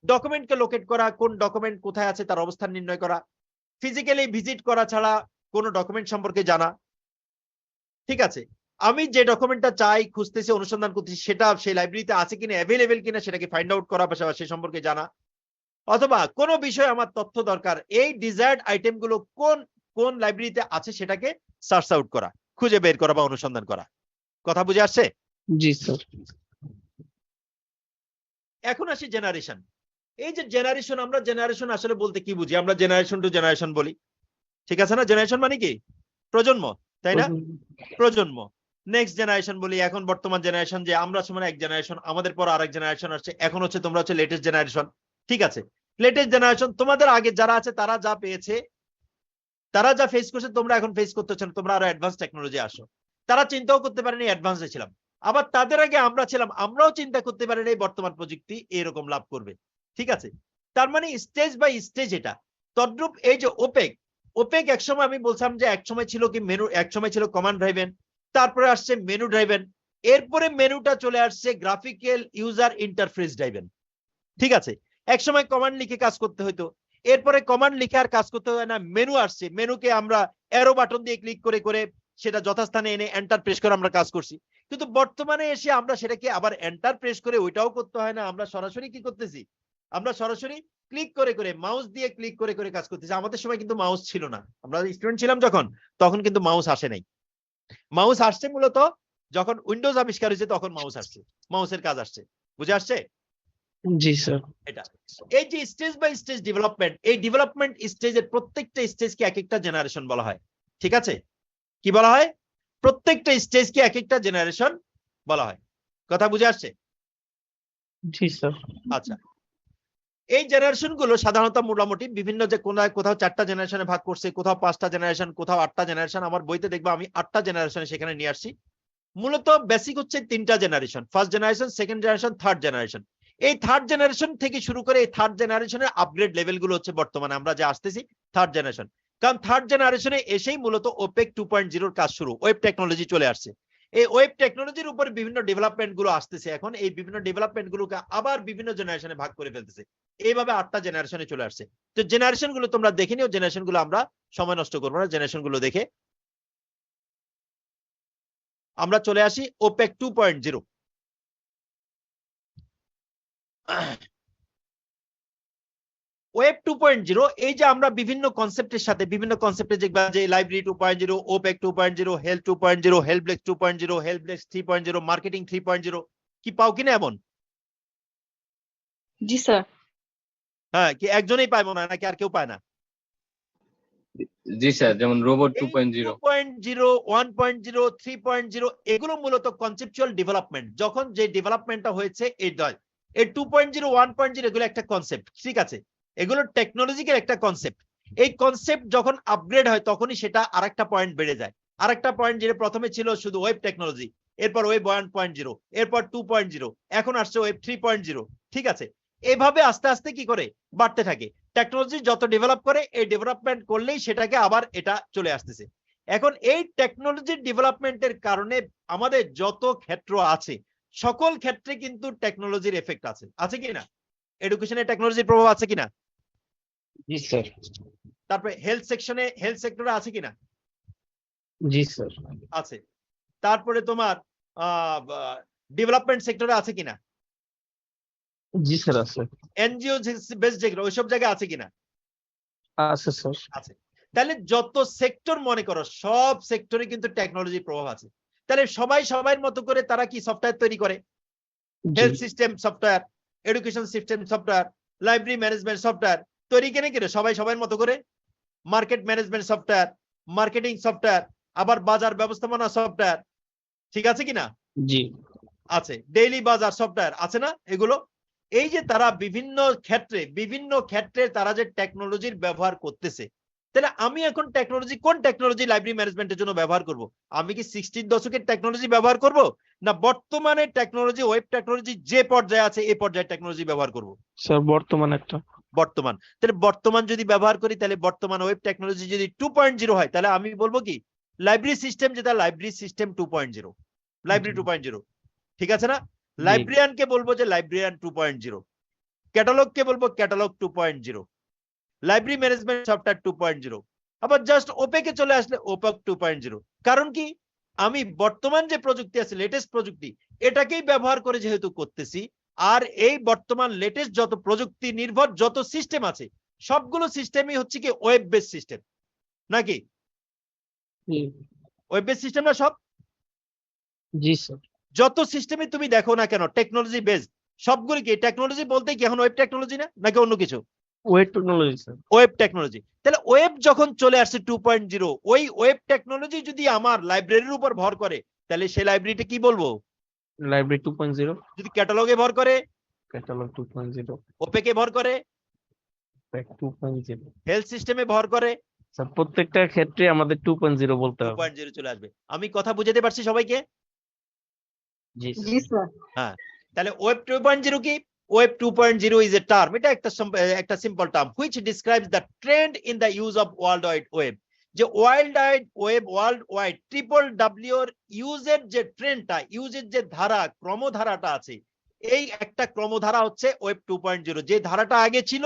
ডকুমেন্টকে লোকেট করা, কোন ডকুমেন্ট কোথায় আছে তার অবস্থান নির্ণয় করা, ফিজিক্যালি ভিজিট করা ছাড়া কোন ডকুমেন্ট সম্পর্কে জানা। ঠিক আছে, আমি যে ডকুমেন্টটা চাই, খুঁজতেছি, অনুসন্ধান করতেছি, সেটা সেই লাইব্রেরিতে আছে কিনা, অ্যাভেলেবল কিনা সেটাকে ফাইন্ড আউট করা, পাশাপাশি সে সম্পর্কে জানা। অথবা কোন বিষয়ে আমার তথ্য দরকার, এই ডিজায়ার্ড আইটেম গুলো কোন কোন লাইব্রেরিতে আছে সেটাকে সার্চ আউট করা, খুঁজে বের করা বা অনুসন্ধান করা। কথা বুঝে আসছে? জি স্যার। এখন আসি জেনারেশন। এই যে জেনারেশন, আমরা জেনারেশন আসলে বলতে কি বুঝি? আমরা জেনারেশন টু জেনারেশন বলি। ঠিক আছে না? জেনারেশন মানে কি? প্রজন্ম, তাই না? প্রজন্ম। নেক্সট জেনারেশন বলি, এখন বর্তমান জেনারেশন, যে আমরা সময় এক জেনারেশন, আমাদের পর আরেক জেনারেশন আসছে, এখন হচ্ছে তোমরা হচ্ছে লেটেস্ট জেনারেশন। ঠিক আছে, লেটেস্ট জেনারেশন, তোমাদের আগে যারা আছে তারা যা পেয়েছে, তারা যা ফেস করছে, তোমরা এখন ফেস করতেছ না, তোমরা আরো অ্যাডভান্স টেকনোলজি আসো। তারা চিন্তাও করতে পারেনি অ্যাডভান্সে ছিলাম, আবার তাদের আগে আমরা ছিলাম, আমরাও চিন্তা করতে পারিনি বর্তমান প্রযুক্তি এরকম লাভ করবে। ঠিক আছে, তার মানে স্টেজ বাই স্টেজ এটা। তদ্রূপ এই যে ওপেক, ওপেক একসময় আমি বলছিলাম যে একসময় ছিল কি মেনু, একসময় ছিল কমান্ড ড্রাইভেন, তারপরে আসছে মেনু ড্রাইভেন, এরপরে মেনুটা চলে আসছে গ্রাফিক্যাল ইউজার ইন্টারফেস ড্রাইভেন। ঠিক আছে, একসময় কমান্ড লিখে কাজ করতে হতো, এরপরে কমান্ড লিখে আর কাজ করতে হয় না, মেনু আসছে, মেনুকে আমরা অ্যারো বাটন দিয়ে ক্লিক করে করে সেটা যথাস্থানে এনে এন্টার প্রেস করে আমরা কাজ করছি। কিন্তু বর্তমানে এসে আমরা সেটাকে আবার এন্টার প্রেস করে ওইটাও করতে হয় না, আমরা সরাসরি কি করতেছি, আমরা সরাসরি ক্লিক করে করে মাউস দিয়ে ক্লিক করে করে কাজ করতেছি। আমাদের সময় কিন্তু মাউস ছিল না, আমরা স্টুডেন্ট ছিলাম যখন, তখন কিন্তু মাউস আসে নাই। মাউস আসছে মূলত যখন উইন্ডোজ আবিষ্কার হয়েছে, তখন মাউস আসছে, মাউসের কাজ আসছে। বুঝে আসছে? জি স্যার। এটা এই যে স্টেজ বাই স্টেজ ডেভেলপমেন্ট, এই ডেভেলপমেন্ট স্টেজের প্রত্যেকটা স্টেজকে এক একটা জেনারেশন বলা হয়। ঠিক আছে, কি বলা হয়? প্রত্যেকটা স্টেজকে এক একটা জেনারেশন বলা হয়। কথা বুঝে আসছে? জি স্যার। আচ্ছা, এই জেনারেশন গুলো সাধারণত মোটামুটি বিভিন্ন, যে কোথাও 4টা জেনারেশনে ভাগ করছে, কোথাও 5টা জেনারেশন, কোথাও 8টা জেনারেশন। আমার বইতে দেখবা আমি 8টা জেনারেশনে সেখানে নিয়ে আসছি। মূলত বেসিক হচ্ছে 3টা generation, first generation, second generation, third generation. এই থার্ড জেনারেশন থেকে শুরু করে এই থার্ড জেনারেশনের আপগ্রেড লেভেল গুলো হচ্ছে বর্তমানে আমরা যে আসতেছি থার্ড জেনারেশন। কারণ থার্ড জেনারেশনে এসেই মূলত ওপেক 2.0 কাজ শুরু, ওয়েব টেকনোলজি চলে আসছে। এই ওয়েব টেকনোলজির উপর বিভিন্ন ডেভেলপমেন্ট গুলো আসতেছে, এখন এই বিভিন্ন ডেভেলপমেন্ট গুলোকে আবার বিভিন্ন জেনারেশনে ভাগ করে ফেলতেছে। এইভাবে 8টা জেনারেশনে চলে আসছে। তো জেনারেশন গুলো তোমরা দেখে নিও, জেনারেশন গুলো আমরা সময় নষ্ট করবো না, জেনারেশন গুলো দেখে আমরা চলে আসি ওপেক 2.0। ওয়েব 2.0, এই যে আমরা বিভিন্ন কনসেপ্টের সাথে, বিভিন্ন কনসেপ্টে যে library 2.0, OPAC 2.0, health 2.0, helpdesk 2.0, helpdesk 3.0, marketing 3.0, কি পাও কিনা এমন? জি স্যার। হ্যাঁ, কি একজনেই পায় মনে হয়, নাকি আর কেউ পায় না? জি স্যার, যেমন রোবট এই 2.0। 2.0, 1.0, 3.0 এগুলো মূলত কনসেপচুয়াল ডেভেলপমেন্ট। যখন যে ডেভেলপমেন্টটা হয়েছে এই 2.0, 1.0 এগুলো একটা কনসেপ্ট। ঠিক আছে, এগুলো টেকনোলজিক্যাল একটা কনসেপ্ট। এই কনসেপ্ট যখন আপগ্রেড হয় তখনই সেটা আরেকটা পয়েন্ট বেড়ে যায়। আরেকটা পয়েন্ট, যেটা প্রথমে ছিল শুধু ওয়েব টেকনোলজি, এরপর ওয়েব 1.0, এরপর 2.0, এখন আসছে ওয়েব 3.0। ঠিক আছে, এভাবে আস্তে আস্তে কি করে বাড়তে থাকে। টেকনোলজি যত ডেভেলপ করে, এই ডেভেলপমেন্ট করলেই সেটাকে আবার এটা চলে আসতেছে। এখন এই টেকনোলজির ডেভেলপমেন্টের কারণে আমাদের যত ক্ষেত্র আছে, সকল ক্ষেত্রে কিন্তু টেকনোলজির এফেক্ট আছে কিনা? এডুকেশনে টেকনোলজির প্রভাব আছে কিনা? জি স্যার। তারপরে হেলথ সেকশনে, হেলথ সেক্টরে আছে কিনা? জি স্যার। আছে। তারপরে তোমার ডেভেলপমেন্ট সেক্টরে আছে কিনা? জি স্যার আছে। এনজিও বেস যেগুলো, ওইসব জায়গায় আছে কিনা? আছে স্যার। আছে। তাহলে যত সেক্টর মনে করো, সব সেক্টরে কিন্তু টেকনোলজির প্রভাব আছে। তাহলে সবাই সবার মতো করে তারা কি সফটওয়্যার তৈরি করে, health system software, education system software, library management software তৈরি কেন করে সবাই সবার মতো করে, market management software, marketing software, আবার বাজার ব্যবস্থাপনা সফটওয়্যার। ঠিক আছে কিনা? জি আছে। ডেইলি বাজার সফটওয়্যার আছে না এগুলো? এই যে তারা বিভিন্ন ক্ষেত্রে তারা যে টেকনোলজির ব্যবহার করতেছে, তাহলে আমি এখন কোন টেকনোলজি লাইব্রেরি ম্যানেজমেন্টের জন্য ব্যবহার করব? আমি কি 60 দশকের টেকনোলজি ব্যবহার করব, না বর্তমানে টেকনোলজি, ওয়েব টেকনোলজি যে পর্যায়ে আছে এই পর্যায়ে টেকনোলজি ব্যবহার করব? স্যার, বর্তমান একটা। বর্তমান। তাহলে বর্তমান যদি ব্যবহার করি, তাহলে বর্তমান ওয়েব টেকনোলজি যদি 2.0 হয়, তাহলে আমি বলবো কি লাইব্রেরি সিস্টেম, যেটা লাইব্রেরি সিস্টেম 2.0, লাইব্রেরি 2.0। ঠিক আছে না? লাইব্রেরিয়ানকে বলবো যে লাইব্রেরিয়ান 2.0, ক্যাটালগকে বলবো ক্যাটালগ 2.0, লাইব্রেরি ম্যানেজমেন্ট সফটওয়্যার 2.0, আবার জাস্ট ওপেকে চলে আসলে ওপেক 2.0। কারণ কি, আমি বর্তমান যে প্রযুক্তি আছে, লেটেস্ট প্রযুক্তি, এটাকেই ব্যবহার করে যেহেতু করতেছি। আর এই বর্তমান লেটেস্ট যত প্রযুক্তি নির্ভর যত সিস্টেম আছে, সবগুলো সিস্টেমই হচ্ছে কি ওয়েব বেস সিস্টেম, নাকি? ওয়েব বেস সিস্টেম না সব? জি স্যার। যত সিস্টেমই তুমি দেখো না কেন টেকনোলজি বেসড, সবগুলো কি টেকনোলজি বলতে কি এখন ওয়েব টেকনোলজি না, নাকি অন্য কিছু? Web technology sir. Web technology. তাহলে ওয়েব যখন চলে আসছে 2.0, ওই ওয়েব টেকনোলজি যদি আমার লাইব্রেরির উপর ভর করে, তাহলে সেই লাইব্রেরিটা কি বলবো? লাইব্রেরি 2.0, যদি ক্যাটালগে ভর করে, ক্যাটালগ 2.0, ওপেকে ভর করে, প্যাক 2.0। হেলথ সিস্টেমে ভর করে, স্যার প্রত্যেকটা ক্ষেত্রে আমাদের 2.0 বলতে হবে। 2.0 চলে আসবে। আমি কথা বুঝাতে পারছি সবাইকে? জি জি স্যার। হ্যাঁ, তাহলে ওয়েব 2.0 কি? ওয়েব 2.0 is a term, এটা একটা simple term which describes the trend in the use of world wide web। যে world wide web, world wide WWW এর ইউজের যে ট্রেন্ডটা, ইউজের যে ধারা, ক্রমধারাটা আছে, এই একটা ক্রমধারা হচ্ছে ওয়েব 2.0। যে ধারাটা আগে ছিল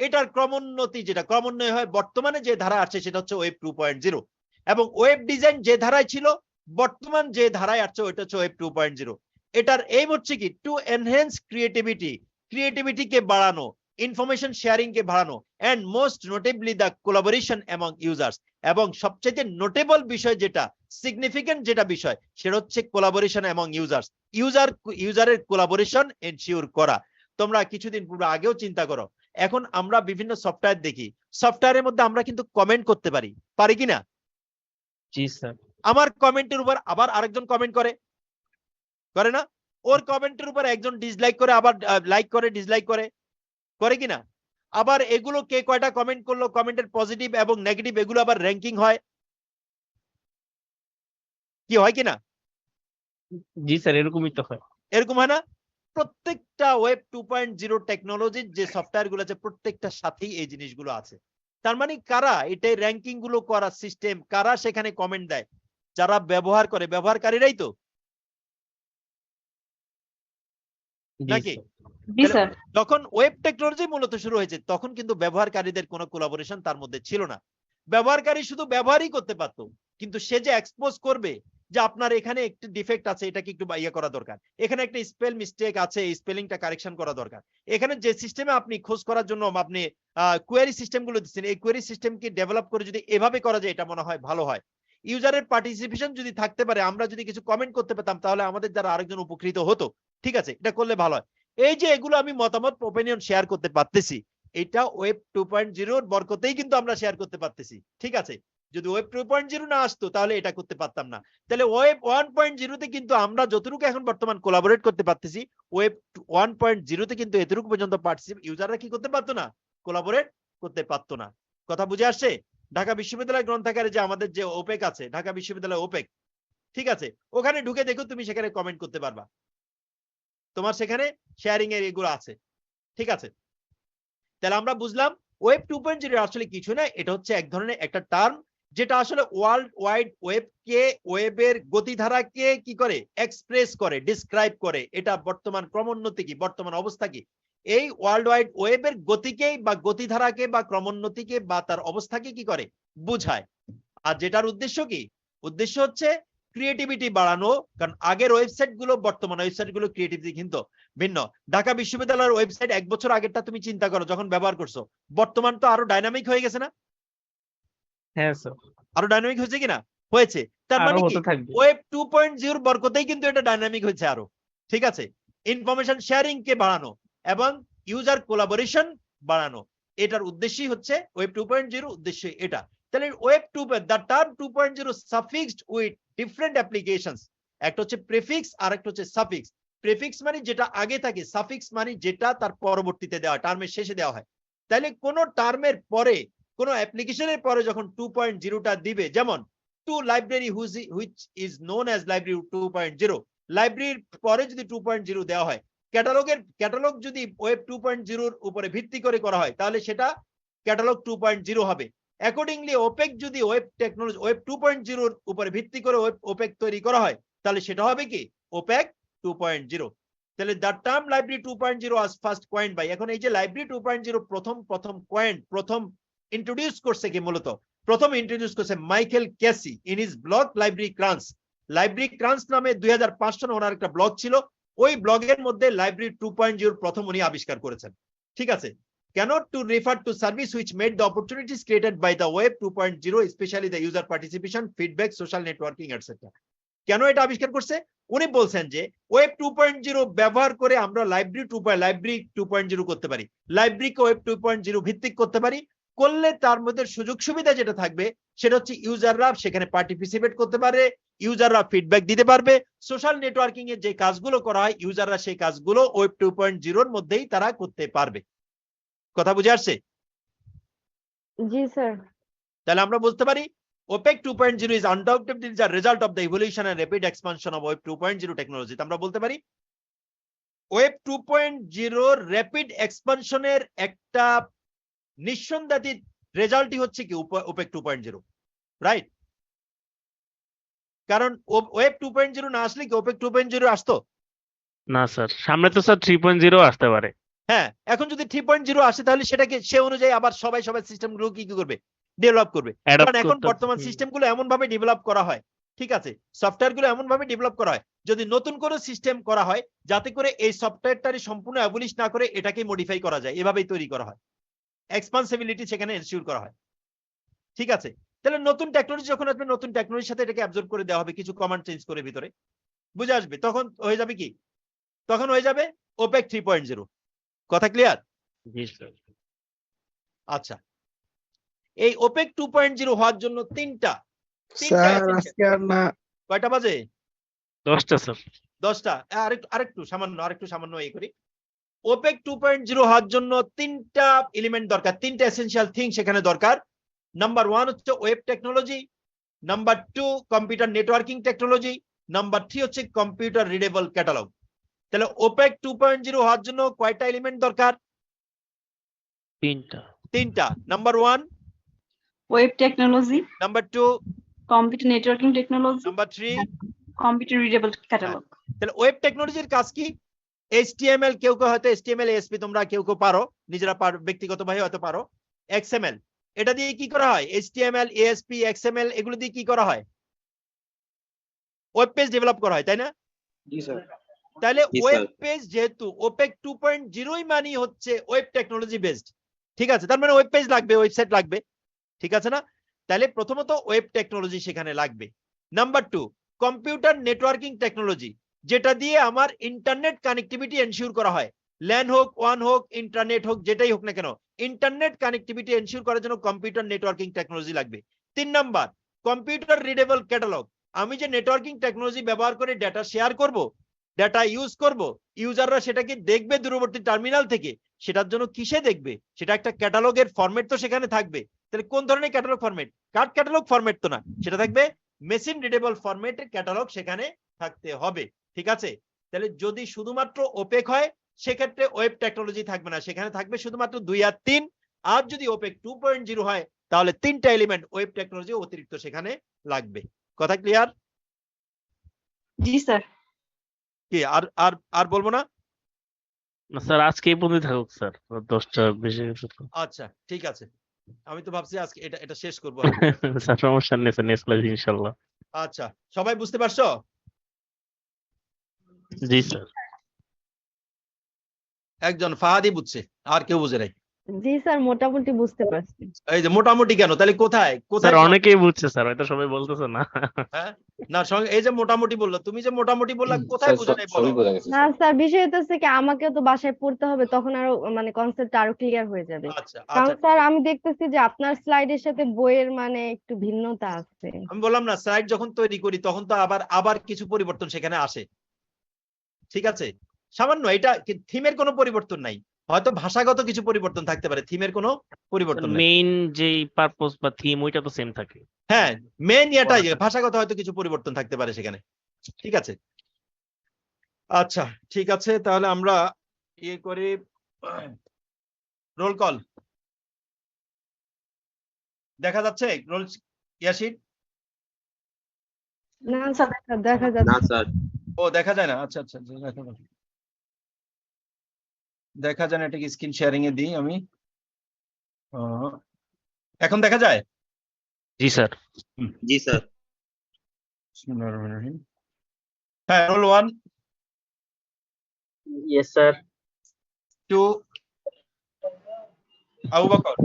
এটার ক্রমোন্নতি, যেটা ক্রমান্বয় হয়, বর্তমানে যে ধারা আসছে সেটা হচ্ছে ওয়েব 2.0। এবং ওয়েব ডিজাইন যে ধারায় ছিল, বর্তমান যে ধারায় আসছে ওইটা হচ্ছে ওয়েব 2.0। এটার এইম হচ্ছে কি? টু এনহ্যান্স ক্রিয়েটিভিটিকে বাড়ানো, ইনফরমেশন শেয়ারিং কে বাড়ানো, and most notably the collaboration among users. এবং সবচেয়ে নোটেবল বিষয় যেটা, সিগনিফিকেন্ট যেটা বিষয়, সেটা হচ্ছে কোলাবোরেশন অ্যামং ইউজার্স। ইউজারের কোলাবোরেশন এনশিওর করা। তোমরা কিছুদিন পূর্বে আগেও চিন্তা করো, এখন আমরা বিভিন্ন সফটওয়্যার দেখি, সফটওয়্যারের মধ্যে আমরা কিন্তু কমেন্ট করতে পারি কিনা? জি স্যার। আমার কমেন্টের উপর আবার আরেকজন কমেন্ট করে না? ওর কমেন্টের উপর একজন ডিসলাইক করে, আবার লাইক করে, ডিসলাইক করে কিনা? আবার এগুলো কে কয়টা কমেন্ট করলো, কমেন্টের পজিটিভ এবং নেগেটিভ, এগুলো আবার র‍্যাঙ্কিং হয়, কি হয় কিনা? জি স্যার, এরকমই তো হয়। এরকম হয় না? প্রত্যেকটা ওয়েব 2.0 টেকনোলজির যে সফটওয়্যার গুলো আছে, প্রত্যেকটার সাথেই এই জিনিসগুলো আছে। তার মানে কারা এটাই র‍্যাঙ্কিং গুলো করার সিস্টেম, কারা সেখানে কমেন্ট দেয়? যারা ব্যবহার করে, ব্যবহারকারীরাই তো, জি নাকি? স্যার। জি স্যার। যখন ওয়েব টেকনোলজি মূলত শুরু হয়েছে, তখন কিন্তু ব্যবহারকারীদের কোনো কোলাবোরেশন তার মধ্যে ছিল না। ব্যবহারকারী শুধু ব্যবহারই করতে পারত, কিন্তু সে যে এক্সপোজ করবে যে আপনার এখানে একটু ডিফেক্ট আছে, এটাকে একটু ইয়ে করা দরকার, এখানে একটা স্পেল মিস্টেক আছে, এই স্পেলিংটা কারেকশন করা দরকার, এখানে যে সিস্টেমে আপনি খোঁজ করার জন্য আপনি কোয়েরি সিস্টেমগুলো দিচ্ছেন, এই কোয়েরি সিস্টেমকে ডেভেলপ করে যদি এভাবে করা যায়, এটা মনে হয় ভালো হয়। ইউজারের পার্টিসিপেশন যদি থাকতে পারে, আমরা যদি কিছু কমেন্ট করতে পারতাম, তাহলে আমাদের দ্বারা আরেকজন উপকৃত হতো। ঠিক আছে, এটা করলে ভালো হয়। এই যে এগুলো আমি মতামত, ওপিনিয়ন শেয়ার করতে পারতেছি, এটা ওয়েব 2.0 এর বরকতেই কিন্তু আমরা শেয়ার করতে পারতেছি। ঠিক আছে, যদি ওয়েব 2.0 না আসতো তাহলে এটা করতে পারতাম না। তাহলে ওয়েব 1.0 তে কিন্তু আমরা যতটুকু এখন বর্তমান কোলাবোরেট করতে পারতেছি, ওয়েব 1.0 তে কিন্তু এতটুকু পর্যন্ত পার্টিসিপেট ইউজাররা কি করতে পারতো না? কোলাবোরেট করতে পারতো না। কথা বুঝে আসছে? ঢাকা বিশ্ববিদ্যালয় গ্রন্থাগারে যে আমাদের যে ওপেক আছে, ঢাকা বিশ্ববিদ্যালয় ওপেক, ঠিক আছে, ওখানে ঢুকে দেখো, তুমি সেখানে কমেন্ট করতে পারবা, তোমার সেখানে শেয়ারিং এর এগুলো আছে। ঠিক আছে, তাহলে আমরা বুঝলাম ওয়েব 2.0 আসলে কিছু না, এটা হচ্ছে এক ধরনের একটা টার্ম, যেটা আসলে ওয়ার্ল্ড ওয়াইড ওয়েবকে, ওয়েবের গতিধারাকে কি করে? এক্সপ্রেস করে, ডিসক্রাইব করে। এটা বর্তমান ক্রমোন্নতি কি, বর্তমান অবস্থা কি, এই ওয়ার্ল্ড ওয়াইড ওয়েবের গতিকেই বা গতিধারাকে বা ক্রমোন্নতিকে বা তার অবস্থাকে কি করে? বুঝায়। আর যেটার উদ্দেশ্য কি? উদ্দেশ্য হচ্ছে ক্রিয়েটিভিটি বাড়ানো। কারণ আগের ওয়েবসাইট গুলো বর্তমান ওয়েবসাইট গুলো ক্রিয়েটিভিটি কিন্তু ভিন্ন। ঢাকা বিশ্ববিদ্যালয়ের ওয়েবসাইট 1 বছর আগেরটা তুমি চিন্তা করো, যখন ব্যবহার করছো, বর্তমান তো আরো ডাইনামিক হয়ে গেছে না? হ্যাঁ স্যার। আরো ডাইনামিক হয়েছে কিনা? হয়েছে। তার আরো মানে কি? হতে থাকবে। ওয়েব 2.0 বরকতেই কিন্তু এটা ডাইনামিক হয়েছে আরো। ঠিক আছে, ইনফরমেশন শেয়ারিং কে বাড়ানো এবং ইউজার কোলাবোরেশন বাড়ানো, এটার উদ্দেশ্যই হচ্ছে ওয়েব 2.0 উদ্দেশ্য এটা। তাহলে web 2, the term 2.0 suffixed with different applications. একটা হচ্ছে প্রিফিক্স আর একটা হচ্ছে সাফিক্স। প্রিফিক্স মানে যেটা আগে থাকে, সাফিক্স মানে যেটা তার পরবর্তীতে দেওয়া, টার্মের শেষে দেওয়া হয়। তাহলে কোন টার্মের পরে, কোন অ্যাপ্লিকেশনের পরে যখন 2.0টা দিবে, যেমন two library which is known as library 2.0, লাইব্রেরির পরে যদি 2.0 দেওয়া হয়, ক্যাটালগ যদি ওয়েব 2.0 এর উপরে ভিত্তি করে করা হয়, তাহলে সেটা ক্যাটালগ 2.0 হবে। অ্যাকর্ডিংলি ওপেক যদি ওয়েব টেকনোলজি ওয়েব 2.0 এর উপরে ভিত্তি করে ওপেক তৈরি করা হয়, তাহলে সেটা হবে কি? ওপেক 2.0। তাহলে the term library 2.0 was first coined by, এখন এই যে লাইব্রেরি 2.0 প্রথম ইন্ট্রোডিউস করছে কি? মূলত প্রথম ইন্ট্রোডিউস করছে Michael Casey in his blog library crunch. Library crunch নামে 2005 সনে ওনার একটা ব্লগ ছিল, ওই ব্লগের মধ্যে লাইব্রেরি 2.0 প্রথম উনি আবিষ্কার করেছেন। ঠিক আছে, কেন? To refer to service which made the opportunities created by the web 2.0 specially the user participation, feedback, social networking etcetera. কেন এটা আবিষ্কার করছে? উনি বলছেন যে ওয়েব 2.0 ব্যবহার করে আমরা লাইব্রেরি 2.0 করতে পারি, লাইব্রেরিকে ওয়েব 2.0 ভিত্তিক করতে পারি। করলে তার মধ্যে সুযোগ সুবিধা যেটা থাকবে সেটা হচ্ছে ইউজাররা সেখানে পার্টিসিপেট করতে পারে, ইউজাররা ফিডব্যাক দিতে পারবে, সোশ্যাল নেটওয়ার্কিং এর যে কাজগুলো করা হয় ইউজাররা সেই কাজগুলো ওয়েব 2.0 এর মধ্যেই তারা করতে পারবে। কথা বুঝে আসছে? জি স্যার। তাহলে আমরা বলতে পারি OPEC 2.0 is undoubtedly the result of the evolution and rapid expansion of Web 2.0 technology. আমরা বলতে পারি Web 2.0 র্যাপিড এক্সপানশনের একটা নিঃসন্দেহাতীত রেজাল্টই হচ্ছে কি OPEC 2.0, রাইট? কারণ Web 2.0 না আসলে কি OPEC 2.0 আসতো? না স্যার, সামনে তো স্যার 3.0 আসতে পারে। হ্যাঁ, এখন যদি 3.0 আসে তাহলে সেটাকে সে অনুযায়ী আবার সবাই সিস্টেমগুলো কি করবে, ডেভেলপ করবে। কারণ এখন বর্তমান সিস্টেমগুলো এমন ভাবে ডেভেলপ করা হয়, ঠিক আছে, সফটওয়্যারগুলো এমন ভাবে ডেভেলপ করা হয়, যদি নতুন কোনো সিস্টেম করা হয় যাতে করে এই সফটওয়্যারটারই সম্পূর্ণ অ্যাবলিশ না করে এটাকে মডিফাই করা যায়, এভাবেই তৈরি করা হয়, এক্সপান্সিবিলিটি সেখানে এনশিওর করা হয়। ঠিক আছে, তাহলে নতুন টেকনোলজি যখন আসবে নতুন টেকনোলজির সাথে এটাকে অ্যাবজর্ব করে দেওয়া হবে, কিছু কমান্ড চেঞ্জ করে ভিতরে বুঝে আসবে, তখন হয়ে যাবে কি, তখন হয়ে যাবে OPEC 3.0। কথা ক্লিয়ার? জি স্যার। আচ্ছা, এই OPEC 2.0 হওয়ার জন্য তিনটা স্যার আজকে আর না। কয়টা বাজে? 10টা স্যার। 10টা। আরেকটু সামান্য এই করি। OPEC 2.0 হওয়ার জন্য তিনটা এলিমেন্ট দরকার, তিনটা এসেনশিয়াল থিং সেখানে দরকার। নাম্বার 1 হচ্ছে web technology, number 2 computer networking technology, number 3 হচ্ছে কম্পিউটার রিডেবল ক্যাটালগ। তাহলে OPEC 2.0 হওয়ার জন্য কয়টা এলিমেন্ট দরকার? তিনটা। Number 1 web technology, number 2 computer networking technology, number 3 computer readable catalogue. তাহলে ওয়েব টেকনোলজির কাজ কি? HTML, কেউ হয়তো HTML ASP তোমরা কেউ পারো, নিজেরা ব্যক্তিগতভাবে হয়তো পারো। XML, এটা দিয়ে কি করা হয়? HTML ASP XML এগুলো দিয়ে কি করা হয়? ওয়েব পেজ ডেভেলপ করা হয়, তাই না? জি স্যার। তাহলে জি, ওয়েব স্যার। পেজ যেহেতু OPEC 2.0 মানে হচ্ছে ওয়েব টেকনোলজি বেসড, ঠিক আছে, তার মানে ওয়েব পেজ লাগবে, ওয়েবসাইট লাগবে, ঠিক আছে না? তাহলে প্রথমত ওয়েব টেকনোলজি সেখানে লাগবে। নাম্বার 2 কম্পিউটার নেটওয়ার্কিং টেকনোলজি, যেটা দিয়ে আমার ইন্টারনেট কানেক্টিভিটি এনশিওর করা হয়, ল্যান হোক, ওয়ান হোক, ইন্টারনেট হোক, যেটাই হোক না কেন, ইন্টারনেট কানেক্টিভিটি এনশিওর করার জন্য কম্পিউটার নেটওয়ার্কিং টেকনোলজি লাগবে। 3 নাম্বার কম্পিউটার রিডেবল ক্যাটালগ, আমি যে নেটওয়ার্কিং টেকনোলজি ব্যবহার করে ডেটা শেয়ার করব, ডেটা ইউজ করব, ইউজাররা সেটাকে দেখবে দূরবর্তী টার্মিনাল থেকে, সেটার জন্য কিসে দেখবে? সেটা একটা ক্যাটালগের ফরম্যাট তো সেখানে থাকবে। তাহলে কোন ধরনের catalogue format? Card catalogue format তো না, সেটা থাকবে মেশিন রিডেবল ফরম্যাটের ক্যাটালগ সেখানে থাকতে হবে, ঠিক আছে? তাহলে যদি শুধুমাত্র OPEC হয় সেক্ষেত্রে ওয়েব টেকনোলজি থাকবে না, সেখানে থাকবে শুধুমাত্র 2 আর 3। আর যদি OPEC 2.0 হয় তাহলে তিনটা এলিমেন্ট ওয়েব টেকনোলজি অতিরিক্ত সেখানে লাগবে। কথা ক্লিয়ার? জি স্যার। কি আর আর আর বলবো না? না স্যার, আজকে এই পর্যন্ত থাকুক স্যার, 10টা বেশি গেছে তো। আচ্ছা ঠিক আছে, আমি তো ভাবছি আজকে এটা শেষ করবো। স্যার সমস্যা নেই স্যার, নেক্সট ক্লাসে ইনশাআল্লাহ। আচ্ছা, সবাই বুঝতে পারছো? জি স্যার। একজন ফাহাদি বুঝছে, আর কেউ বুঝে নাই। জি স্যার, মোটামুটি বুঝতে পারছি। এই যে মোটামুটি কেন, তাহলে কোথায় স্যার অনেকেই বুঝছে স্যার, হয়তো সবাই বলতেছে না। হ্যাঁ না, এই যে মোটামুটি বললো, তুমি যে মোটামুটি বললা, কোথায় বুঝে নাই বলো? সবই বোঝা গেছে না স্যার, বিষয় হচ্ছে কি আমাকেও তো বাসায় পড়তে হবে, তখন আরো মানে কনসেপ্ট আরো ক্লিয়ার হয়ে যাবে। আচ্ছা কারণ আচ্ছা, স্যার আমি দেখতেছি যে আপনার স্লাইডের সাথে বইয়ের মানে একটু ভিন্নতা আছে। আমি বললাম না, স্লাইড যখন তৈরি করি তখন তো আবার কিছু পরিবর্তন সেখানে আসে, ঠিক আছে, সামান্য। এটা থিমের কোনো পরিবর্তন নাই, হয়তো ভাষাগত কিছু পরিবর্তন থাকতে পারে, থিমের কোনো পরিবর্তন নাই। মেইন যেই পারপোজ বা থিম ওইটা তো সেম থাকে। হ্যাঁ, মেন এটাই, ভাষাগত হয়তো কিছু পরিবর্তন থাকতে পারে সেখানে, ঠিক আছে। আচ্ছা ঠিক আছে, তাহলে আমরা ইয়ে করি, রোল কল দেখা যাচ্ছে? রোল ইয়াসিন? না স্যার, দেখা না যাচ্ছে। স্যার। ও দেখা যায় না, আচ্ছা আচ্ছা আচ্ছা, দেখা যায় না, এটাকে স্ক্রিন শেয়ারিং এ দিই আমি। এখন দেখা যায়? জি স্যার। জি স্যার। হ্যাঁ, roll 1 Yes, sir. 2 Abu Bakar,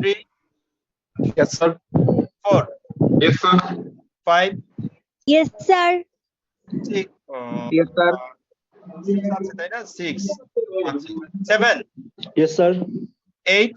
3 Yes, sir. 4 Yes, sir. 5 Yes, sir. Yes, sir. তাই না 6 7 Yes, sir. 8